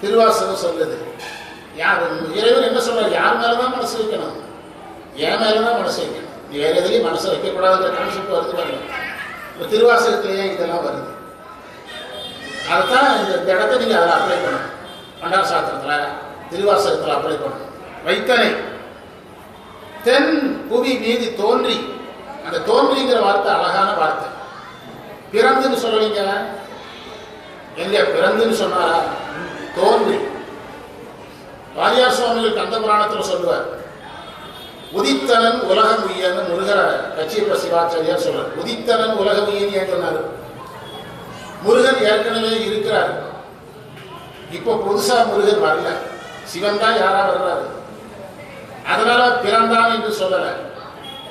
திருவாசகம் சொல்லுது. யார் இறைவன் என்ன சொல்றாரு? யார் மேலதான் மனசு வைக்கணும்? என் மேலதான் மனசு வைக்கணும். நீ வேற எதுலையும் மனசை வைக்கக்கூடாதுங்கிற கான்செப்ட் வருது பாருங்க. இப்போ திருவாசகத்திலேயே இதெல்லாம் வருது. அதைத்தான் இந்த இடத்தை நீங்க அதில் அப்ளை பண்ணணும். பண்டார சாத்திரத்தில் திருவாசகத்தில் அப்ளை பண்ணணும். வைத்தனை தென் புவி மீதி தோன்றி. அந்த தோன்றிங்கிற வார்த்தை அழகான வார்த்தை. பிறந்துன்னு சொல்லலீங்க, எங்க பிறந்துன்னு சொன்னாரா? தோன்றி. வாரியார் சுவாமிகள் கந்த புராணத்தில் சொல்லுவார், உதித்தனன் உலகம் உயர்னு முருகர கச்சியப்ப சிவாச்சாரியார் சொல்றார். உதித்தனன் உலகம் உயர்னு ஏன் சொன்னார்? முருகன் ஏற்கனவே இருக்கிறார். இப்போ புதுசா முருகன் வரல, சிவன் தான் யாரா வர்றாரு. அதனால பிறந்தான் என்று சொல்லல.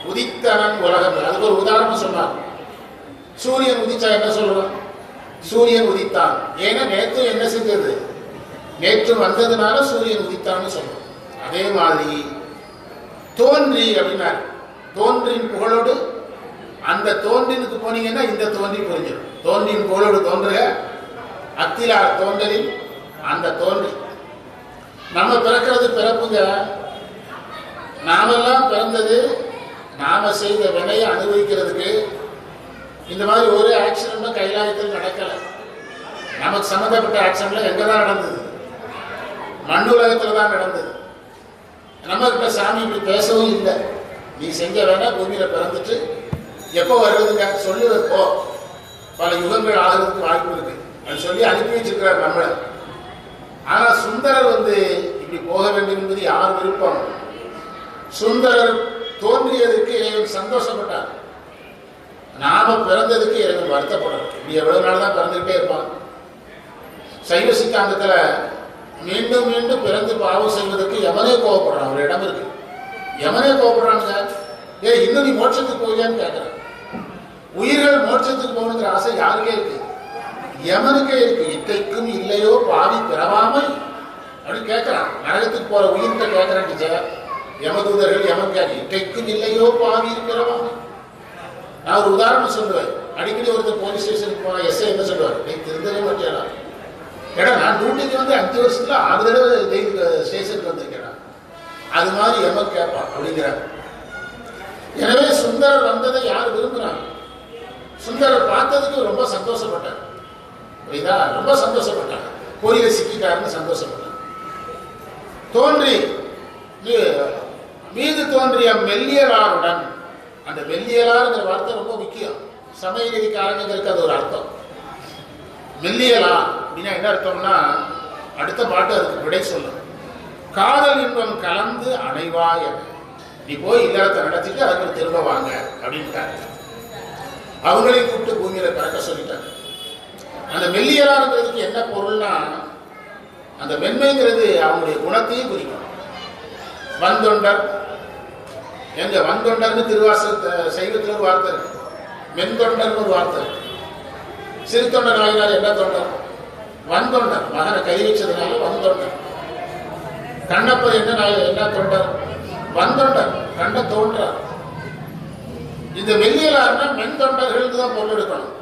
உதித்தனன் உலகம், அதுக்கு ஒரு உதாரணம் சொன்னார். சூரியன் உதிச்சா என்ன சொல்றோம்? சூரியன் உதித்தான். ஏன்னா நேற்று என்ன செஞ்சது? நேற்று வந்ததுனால சூரியன் உதித்தான்னு சொல்றோம். அதே மாதிரி தோன்றி அப்படின்னா தோன்றின் புகழோடு அந்த தோன்றினுக்கு போனீங்கன்னா இந்த தோன்றி புரிஞ்சிடும். தோன்றின் புகழோடு தோன்றுக அத்திலா தோன்றலில் அந்த தோன்றி. நம்ம பிறக்கிறது பிறப்புங்க. நாமெல்லாம் பிறந்தது நாம செய்த வினையை அனுபவிக்கிறதுக்கு. இந்த மாதிரி ஒரு ஆக்சிடென்ட்டும் கைலாயத்தில் நடக்கல. நமக்கு சம்பந்தப்பட்ட ஆக்சிடென்ட்ல எங்கதான் நடந்தது? மண்ணுலகத்துல தான் நடந்தது. நம்ம கிட்ட சாமி இப்படி பேசவும் இல்லை. நீ செஞ்ச வேணா பூமியில பிறந்துட்டு எப்போ வருவதுங்க சொல்லி வைப்போ, பல யுகங்கள் ஆகிறதுக்கு வாய்ப்பு இருக்கு அது சொல்லி அனுப்பி வச்சிருக்கிறார் நம்மளை. ஆனா சுந்தரர் இப்படி போக வேண்டும் என்பது யார் விருப்பம்? சுந்தரர் தோன்றியதுக்கு இறைவன் சந்தோஷப்பட்டார். நாம பிறந்ததுக்கு இறைவன் வருத்தப்படும். இப்படி எவ்வளவு நாள் தான் பிறந்துகிட்டே இருப்பான். சைவ சித்தாந்தத்துல மீண்டும் மீண்டும் பிறந்து பாவம் செய்வதற்கு யமனே கோவப்படுறான். ஒரு இடம் இருக்கு, யமனே கோவப்படுறாங்க. இன்னும் நீ மோட்சத்துக்கு போகலையான்னு கேட்கிறான். உயிர்கள் மோட்சத்துக்கு போகணுங்கிற ஆசை யாருக்கே இருக்கு? யமனுக்கே இருக்கு. இட்டைக்கும் இல்லையோ பாவி பிறவாமை அப்படின்னு கேட்கிறான். நரகத்துக்கு போற உயிர்கிட்ட கேட்கிறான் டீச்சர். யமதூதர்கள் யமன் கேட்க இட்டைக்கும் இல்லையோ பாவி பிறவாமை. நான் ஒரு உதாரணம் சொல்லுவேன். அடிக்கடி ஒருத்தர் போலீஸ் ஸ்டேஷனுக்கு போனா எஸ்ஐ என்ன சொல்லுவார்? நீ திருந்தவே மாட்டியாடா. ஏடா நான் டியூட்டிக்கு 5 வருஷத்துல 6 தடவை ஸ்டேஷனுக்கு வந்திருக்கேடா. அது மாதிரி யமன் கேட்பான் அப்படிங்கிறார். எனவே சுந்தரர் வந்ததை யார் விரும்புறாங்க? சுந்தரர் பார்த்ததுக்கு ரொம்ப சந்தோஷப்பட்டார். புரியுதா? ரொம்ப சந்தோஷப்பட்டாங்க. கோயில சிக்கிட்டாருன்னு சந்தோஷப்பட்டாங்க. தோன்றி மீது தோன்றிய மெல்லியலாருடன், அந்த மெல்லியலாருங்கிற வார்த்தை ரொம்ப முக்கியம். சமயநீதிக்காரங்களுக்கு அது ஒரு அர்த்தம். மெல்லியலா அப்படின்னா என்ன அர்த்தம்னா, அடுத்த பாட்டு அதுக்கு விடை சொல்லும். காதல் இன்பம் கலந்து அணைவாய, நீ போய் இல்லறத்தை நடத்திட்டு அதுக்கு திரும்ப வாங்க அப்படின்ட்டாங்க. அவங்களையும் கூப்பிட்டு பூமியில பிறக்க சொல்லிட்டாங்க. அந்த மெல்லியலாருங்கிறதுக்கு என்ன பொருள்னா, அந்த மென்மைங்கிறது அவங்களுடைய குணத்தையும் குறிக்கும். வந்தொண்டர், எங்க வந்தொண்டர்னு திருவாசக சைவத்தில் ஒரு வார்த்தை இருக்கு, மென்தொண்டர்னு ஒரு வார்த்தை இருக்கு. சிறு தொண்டர் ஆகினார் என்ன தொண்டர்? வந்தொண்டர். மகனை கை வச்சதுனால வந்தொண்டர். கண்ணப்பர் என்ன தொண்டர்? வந்தொண்டர். கண்ண தோன்றார். இந்த மெல்லியலாருன்னா மென் தொண்டர்களுக்கு தான் பொருள் எடுக்கணும்.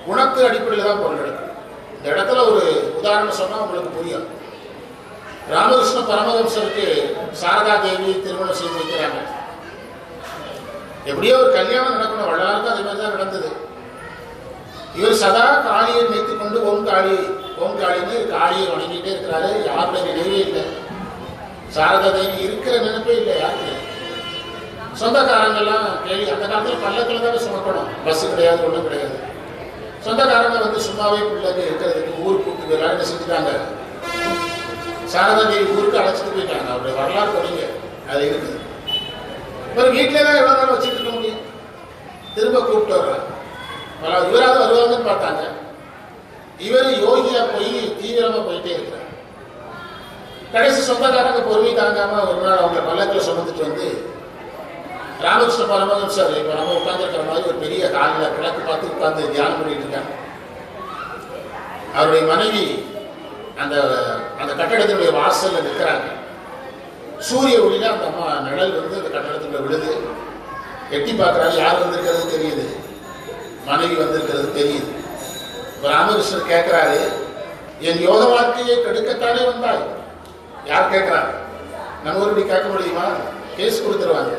குணத்து அடிப்படையில் தான் பொருள் எடுக்கணும். இந்த இடத்துல ஒரு உதாரணம் சொன்னா உங்களுக்கு புரியும். ராமகிருஷ்ண பரமஹம்சருக்கு சாரதா தேவி திருமணம் செய்து வைக்கிறாங்க. எப்படியோ ஒரு கல்யாணம் நடக்கணும். வள்ளலாருக்கு அதே மாதிரி தான் நடந்தது. இவர் சதா காளியை நினைத்துக் கொண்டு ஓம் காளி ஓம் காளின்னு காளியை வணங்கிட்டே இருக்கிறாரு. யாருடைய நினைவே இல்லை. சாரதா தேவி இருக்கிற நினைப்பே இல்லை யாருக்கு. சொந்தக்காரங்கெல்லாம் கேள்வி, அந்த காலத்தில் பல்லக்கில் தானே சுமக்கணும், பஸ் கிடையாது, ஒன்றும் கிடையாது. சொந்தக்காரங்க சும்மாவே பிள்ளைக்கு இருக்கிறதுக்கு ஊர் கூட்டு போயிடலாம் என்ன செஞ்சுட்டாங்க. சாரதா தேவி ஊருக்கு அழைச்சிட்டு போயிட்டாங்க. அவருடைய வரலாறு படிங்க, அது இருக்குது. இவர் வீட்டிலே தான் எவ்வளோ நாள் வச்சுட்டு இருக்க முடியும். திரும்ப கூப்பிட்டு வர்றாங்க. இவராது வருவாங்கன்னு பார்த்தாங்க. இவர் யோகியா போய் தீவிரமா போயிட்டே இருக்கிறார். கடைசி சொந்தக்காரங்க பொறுமை தாங்காம ஒரு நாள் அவங்க பல்லக்கில் சுமந்துட்டு வந்து ராமகிருஷ்ண பரமஹம்சர் இப்ப நம்ம உட்கார்ந்துருக்கிற மாதிரி ஒரு பெரிய காலில் கிழக்கு பார்த்து உட்கார்ந்து தியானம் பண்ணிட்டு இருக்காங்க. அவருடைய மனைவி அந்த அந்த கட்டடத்தினுடைய வாசல்ல நிற்கிறாங்க. சூரிய ஒளியில அந்த அம்மா நிழல் அந்த கட்டடத்துக்குள்ள விழுது. எட்டி பார்க்கறாங்க. யார் வந்திருக்கிறது தெரியுது, மனைவி வந்திருக்கிறது தெரியுது. ராமகிருஷ்ணர் கேட்கிறாரு, என் யோக வாழ்க்கையை கெடுக்கத்தானே வந்தாய்? யார் கேட்கிறார்? நம்ம ஒரு கேட்க முடியுமா? கேஸ் கொடுத்துருவாங்க.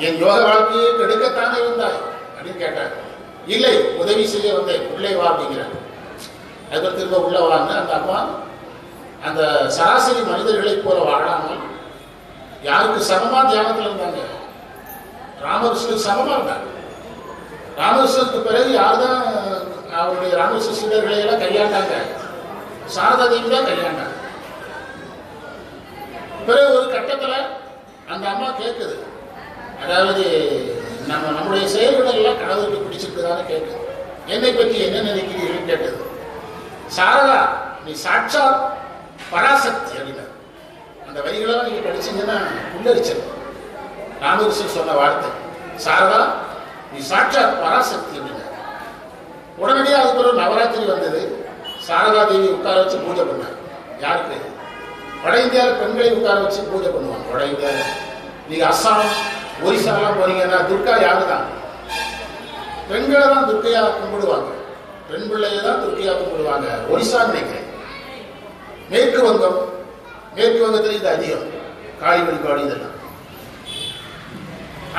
என் யோக வாழ்க்கையை கெடுக்கத்தானே வந்தாய் அப்படின்னு கேட்டார். இல்லை, உதவி செய்ய வந்தேன், உள்ளே வா அப்படிங்கிறார். அதுக்கு திரும்ப உள்ள வாங்க. அந்த அம்மா அந்த சராசரி மனிதர்களைப் போல வாழாமல் யாருக்கு சமமா தியானத்தில் இருந்தாங்க? ராமகிருஷ்ணனுக்கு சமமா இருந்தாங்க. ராமகிருஷ்ணனுக்கு பிறகு யார் தான் அவருடைய ராமகிருஷ்ண சீடர்களை எல்லாம் கையாண்டாங்க? சாரதா தேவி தான் கையாண்டாங்க. பிறகு ஒரு கட்டத்தில் அந்த அம்மா கேட்குது, அதாவது நம்முடைய செயல்கள் எல்லாம் கடவுளுக்கு பிடிச்சிருக்குதான்னு கேட்குது. என்னை பற்றி என்ன நினைக்கிறீர்கள் கேட்டது. சாரதா, நீ சாட்சாத் பராசக்தி அப்படின்னா. அந்த வரிகளெல்லாம் நீங்க படிச்சீங்கன்னா புல்லரிச்சல். ராமகிருஷ்ணன் சொன்ன வார்த்தை சாரதா, நீ சாட்சாத் பராசக்தி அப்படின்னா. உடனடியாக அதுக்கு ஒரு நவராத்திரி வந்தது. சாரதா தேவி உட்கார வச்சு பூஜை பண்ணாங்க. யாருக்கு? வட இந்தியாவில் பெண்களை உட்கார வச்சு பூஜை பண்ணுவாங்க. வட இந்தியாவில் நீங்க அஸ்ஸாம் ஒரிசாலாம் போனீங்கன்னா துர்கா யாரு தான்? பெண்களை தான் துர்க்கையா கும்பிடுவாங்க. பெண் பிள்ளையை தான் துர்க்கையா கும்பிடுவாங்க. ஒரிசா நினைக்கிறேன். மேற்கு வங்கத்தில் இது அதிகம், காளி வழிபாடு இதெல்லாம்.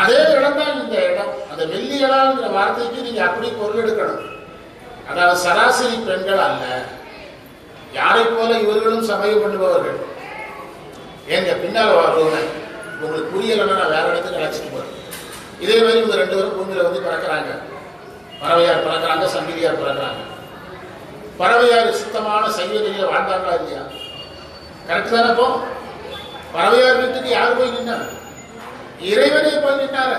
அதே இடம் தான் இந்த இடம். அந்த வெள்ளி இடம்ங்கிற வார்த்தைக்கு நீங்க அப்படி பொருள் எடுக்கணும். அதாவது சராசரி பெண்கள் அல்ல, யாரை போல இவர்களும் சமயம் பண்ணுபவர்கள். எங்க பின்னால் வருவாங்க, உங்களுக்கு புரியலைன்னா நான் வேற இடத்துக்கு அழைச்சிட்டு போறேன். இதே மாதிரி இந்த 2 பேரும் பூமியில வந்து பிறக்கிறாங்க. பறவையார் பிறக்கிறாங்க, சங்கிலியார் பிறக்கிறாங்க. பறவையார் சுத்தமான சைவ நிலையில வாழ்ந்தாங்களா இல்லையா? கரெக்ட் தானே? இப்போ பறவையார் வீட்டுக்கு யார் போய் நின்னார்? இறைவனே போய் நின்னாரு.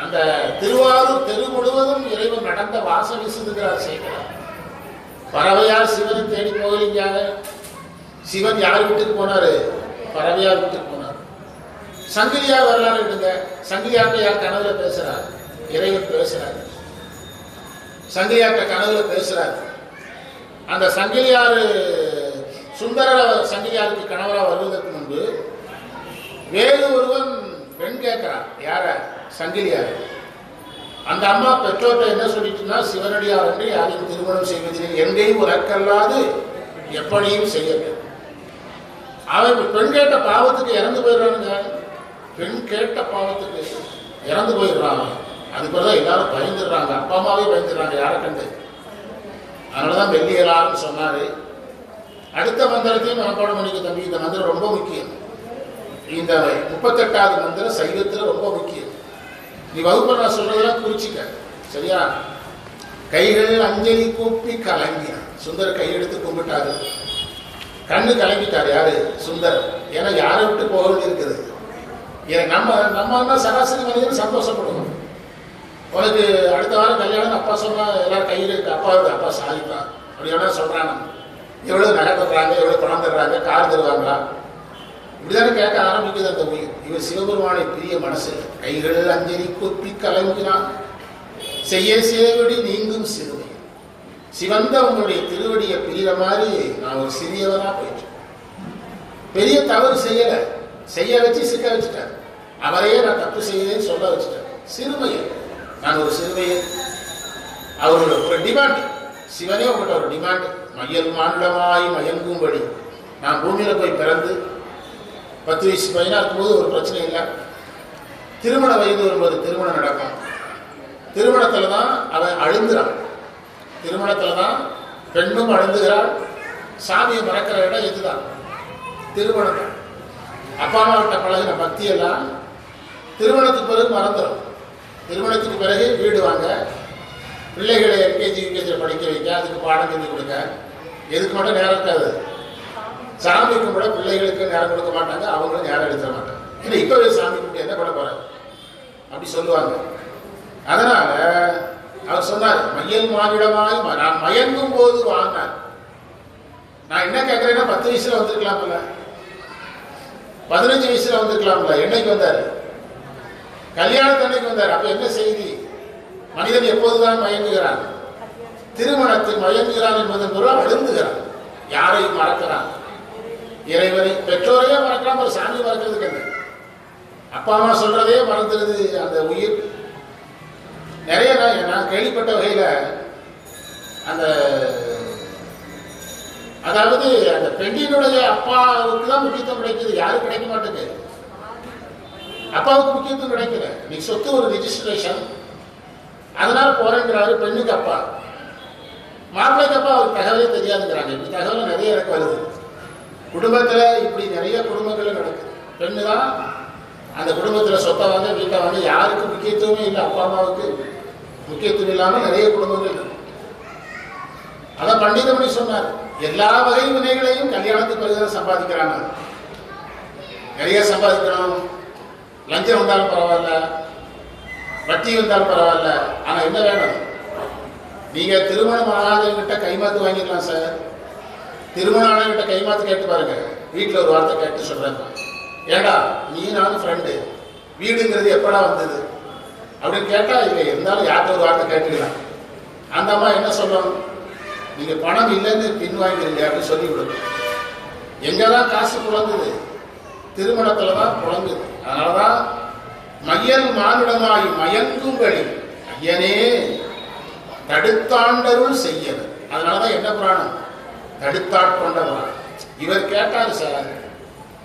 அந்த திருவாரூர் தெரு முழுவதும் இறைவன் நடந்த வாசம் வீசுகிறார் செய்கிறார். பறவையார் சிவனை தேடி போகலீங்க. சிவன் யார் வீட்டுக்கு போனாரு? பறவையார் வீட்டுக்கு போனார். சங்கிலியார் வரலாறு எடுங்க. சங்கிலியார்ட்ட யார் கனவுல பேசுறார்? இறைவன் பேசுறாரு. சங்கிலியார்ட்ட கனவுல பேசுறாரு. அந்த சங்கிலியார் சுந்தர சங்கிலியாருக்கு கணவராக வருவதற்கு முன்பு வேறு ஒருவன் பெண் கேட்கிறான். யார? சங்கிலியார். அந்த அம்மா பெற்றோர்கிட்ட என்ன சொல்லிட்டுன்னா, சிவனடியார் என்று யாரையும் திருமணம் செய்வதில் எங்கேயும் உனக்கல்லாது எப்படியும் செய்ய. அவன் பெண் கேட்ட பாவத்துக்கு இறந்து போயிடுறானுங்க. பெண் கேட்ட பாவத்துக்கு இறந்து போயிடுறாங்க. அதுக்கு பிறகு எல்லாரும் பயந்துடுறாங்க. அப்பா அம்மாவே பயந்துடுறாங்க யாரை கண்டு. அதனாலதான் வெள்ளியலாருன்னு சொன்னாரு. அடுத்த மந்திரத்தையும் மனப்பாடம் பண்ணிக்க தம்பி. இந்த மந்திரம் ரொம்ப முக்கியம். இந்த 38வது மந்திரம் சைவத்துல ரொம்ப முக்கியம். நீ வகுப்பை நான் சொல்றதெல்லாம் குறிச்சிக்க, சரியா? கைகள் அஞ்சலி கூப்பி கலங்கினான். சுந்தர் கையெடுத்து கும்பிட்டாரு. கண்ணு கலங்கிட்டார். யாரு? சுந்தர். ஏன்னா யாரை விட்டு போக வேண்டியிருக்குது. நம்ம சராசரி மனிதன் சந்தோஷப்படுவோம். உனக்கு அடுத்த வாரம் கல்யாணம் அப்பா சொன்னா எல்லாரும் கையில் இருக்கு. அப்பா சாதிப்பான் அப்படி சொல்றாங்க. எவ்வளவு நகை தர்றாங்க, எவ்வளவு பணம் தர்றாங்க, கார் தருவாங்களா, இப்படிதானே கேட்க ஆரம்பிக்குது அந்த உயிர். இவர் சிவபெருமானை பிரிய மனசு. கைகள் அஞ்சலி கூப்பி கலங்கினான். செய்ய சேவடி நீங்கும் சிறுமை. சிவந்த உங்களுடைய திருவடியை பிரிகிற மாதிரி நான் ஒரு சிறியவனா போயிட்டு பெரிய தவறு செய்யல, செய்ய வச்சு சிக்க வச்சுட்டேன். அவரையே நான் தப்பு செய்யலன்னு சொல்ல வச்சுட்டேன். சிறுமையை நான் ஒரு சிறுமையை. அவரோட ஒரு டிமாண்ட், சிவனே உங்கள்கிட்ட ஒரு டிமாண்ட். மையல் மாண்டமாய் மயங்கும்படி. நான் பூமியில போய் பிறந்து 10 வயசு பையனா இருக்கும்போது ஒரு பிரச்சனை இல்லை. திருமண வயது வரும்போது திருமணம் நடக்கும். திருமணத்துல தான் அவன் அழுந்துறான். திருமணத்துல தான் பெண்ணும் அழுந்துகிறாள். சாமியை மறக்கிற இடம் இதுதான், திருமணம். அப்பா அம்மாவிட்ட பழகின பக்தி எல்லாம் திருமணத்துக்கு பிறகு மறந்துடும். திருமணத்துக்கு பிறகு வீடு வாங்க, பிள்ளைகளை எல்கேஜி யூகேஜியில் படிக்க வைக்க, அதுக்கு பாடம் சொல்லி கொடுக்க, எதுக்கு மட்டும் நேரம் இருக்காது. சாமிக்கு கூட பிள்ளைகளுக்கு நேரம் கொடுக்க மாட்டாங்க, அவங்களும் நேரம் எடுத்துட மாட்டாங்க. ஏன்னா இப்பவே சாமி கும்பிட்டு என்ன பண்ண போற அப்படி சொல்லுவாங்க. அதனால அவர் சொன்னார், மையல் மானிடமாய் நான் மயங்கும் போது வாங்கினார். நான் என்ன கேட்கிறேன்னா 10 வயசுல வந்திருக்கலாம்ல, 15 வயசுல வந்திருக்கலாம்ல. என்னைக்கு வந்தார்? கல்யாணத்து அன்னைக்கு வந்தார். அப்ப என்ன செய்தி? மனிதன் எப்போதுதான் மயங்குகிறான்? திருமணத்தில் மயங்குகிறான் என்பதன் பொருள் அழுந்துகிறான். யாரையும் மறக்கிறான்? இறைவனை, பெற்றோரையே மறக்கலாம். ஒரு சாமி மறக்கிறதுக்கு என்ன? அப்பா அம்மா சொல்றதே மறந்துடுது அந்த உயிர். நிறைய நான் கேள்விப்பட்ட வகையில அந்த அதாவது அந்த பெண்ணினுடைய அப்பாவுக்கு தான் முக்கியத்துவம் கிடைக்குது, யாரும் கிடைக்க மாட்டேங்குது. அப்பாவுக்கு முக்கியத்துவம் கிடைக்கல. இன்னைக்கு சொத்து ஒரு ரிஜிஸ்ட்ரேஷன், அதனால போறேங்கிறாரு பெண்ணுக்கு அப்பா. மாப்பிள்ளைக்கு அப்பா அவருக்கு தகவலே தெரியாதுங்கிறாங்க. இப்படி தகவல் நிறைய எனக்கு வருது. குடும்பத்துல இப்படி நிறைய குடும்பங்கள் நடக்குது. பெண்ணு தான் அந்த குடும்பத்துல சொத்தை வாங்க, வீட்டை வாங்க, யாருக்கு முக்கியத்துவமே இல்லை. அப்பா அம்மாவுக்கு முக்கியத்துவம் இல்லாம நிறைய குடும்பங்கள் இருக்கு. அதான் பண்டிதமணி சொன்னார், எல்லா வகை வினைகளையும் கல்யாணத்துக்கு பிறகுதான் சம்பாதிக்கிறாங்க. நிறைய சம்பாதிக்கணும். லஞ்சம் வந்தாலும் பரவாயில்ல, வட்டி வந்தாலும் பரவாயில்ல, ஆனா என்ன வேணும்? நீங்க திருமணம் ஆகாதவங்கிட்ட கைமாத்து வாங்கிக்கலாம் சார். திருமணம் ஆனவங்கிட்ட கைமாத்து கேட்டு பாருங்க. வீட்டுல ஒரு வார்த்தை கேட்டு சொல்றாங்க, ஏடா நீ நானும் ஃப்ரெண்டு, வீடுங்கிறது எப்படா வந்தது அப்படின்னு கேட்டா, இல்லை இருந்தாலும் யார்கிட்ட ஒரு வார்த்தை கேட்டுக்கலாம். அந்த அம்மா என்ன சொல்லணும்? நீங்க பணம் இல்லைன்னு பின்வாங்கிறீங்க அப்படின்னு சொல்லி கொடுக்கும். எங்கதான் காசு புழங்குது? திருமணத்துலதான் புழங்குது. அதனாலதான் மையல் மானுடமாய் மயங்கும்படி ஐயனே தடுத்தாண்டருள் செய்யது. அதனாலதான் என்ன புராணம்? தடுத்தாட்கொண்ட புராணம். இவர் கேட்டாரு சார்,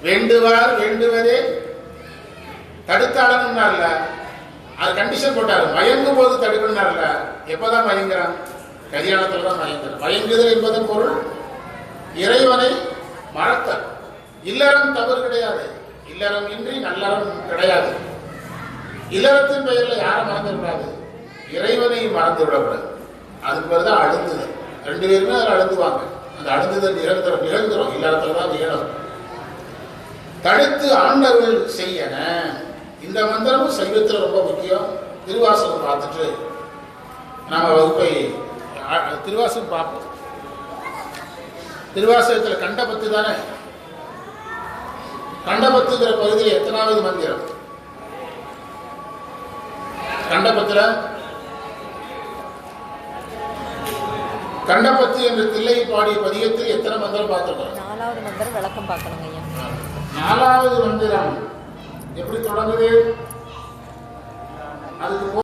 வேண்டுவார் வேண்டுவதே தடுத்தாடணும்னார்ல, அது கண்டிஷன் போட்டாரு. மயங்கும் போது தடுக்கணும்னார்ல. எப்பதான் மயங்குறான்? கல்யாணத்துல தான் மயங்குறான். மயங்குதல் என்பதன் பொருள் இறைவனை மறத்தல். இல்லறம் தவறு கிடையாது, இல்லறம் இன்றி நல்லறம் கிடையாது. இல்லறத்தின் பெயரில் யாரும் மறந்துவிடாது, இறைவனை மறந்து விடக்கூடாது. அதுக்கு பேர் தான் அழுந்துதல். ரெண்டு பேருமே அதில் அழுந்துவாங்க. அந்த அழுந்துதல் நிகழ்ந்துடும், இல்லறத்தில் தான் நிகழும். தடுத்து ஆண்டவர்கள் செய்யன. இந்த மந்திரமும் சைவத்தில் ரொம்ப முக்கியம். திருவாசகம் பார்த்துட்டு நம்ம வகுப்பை திருவாசகம் பார்ப்போம். திருவாசகத்தில் கண்டபத்து தானே, கண்டபத்துங்கிற பகுதியில் எத்தனாவது மந்திரம்? கண்டபத்துல கண்டபத்து என்று தில்லை பாடிய பதியத்தில் எத்தனை மந்திரம் பார்த்துருக்கோம்? 4வது மந்திரம் விளக்கம் பார்க்கணுங்க ஐயா. 4வது மந்திரம் எப்படி தொடங்குது? அதுக்கு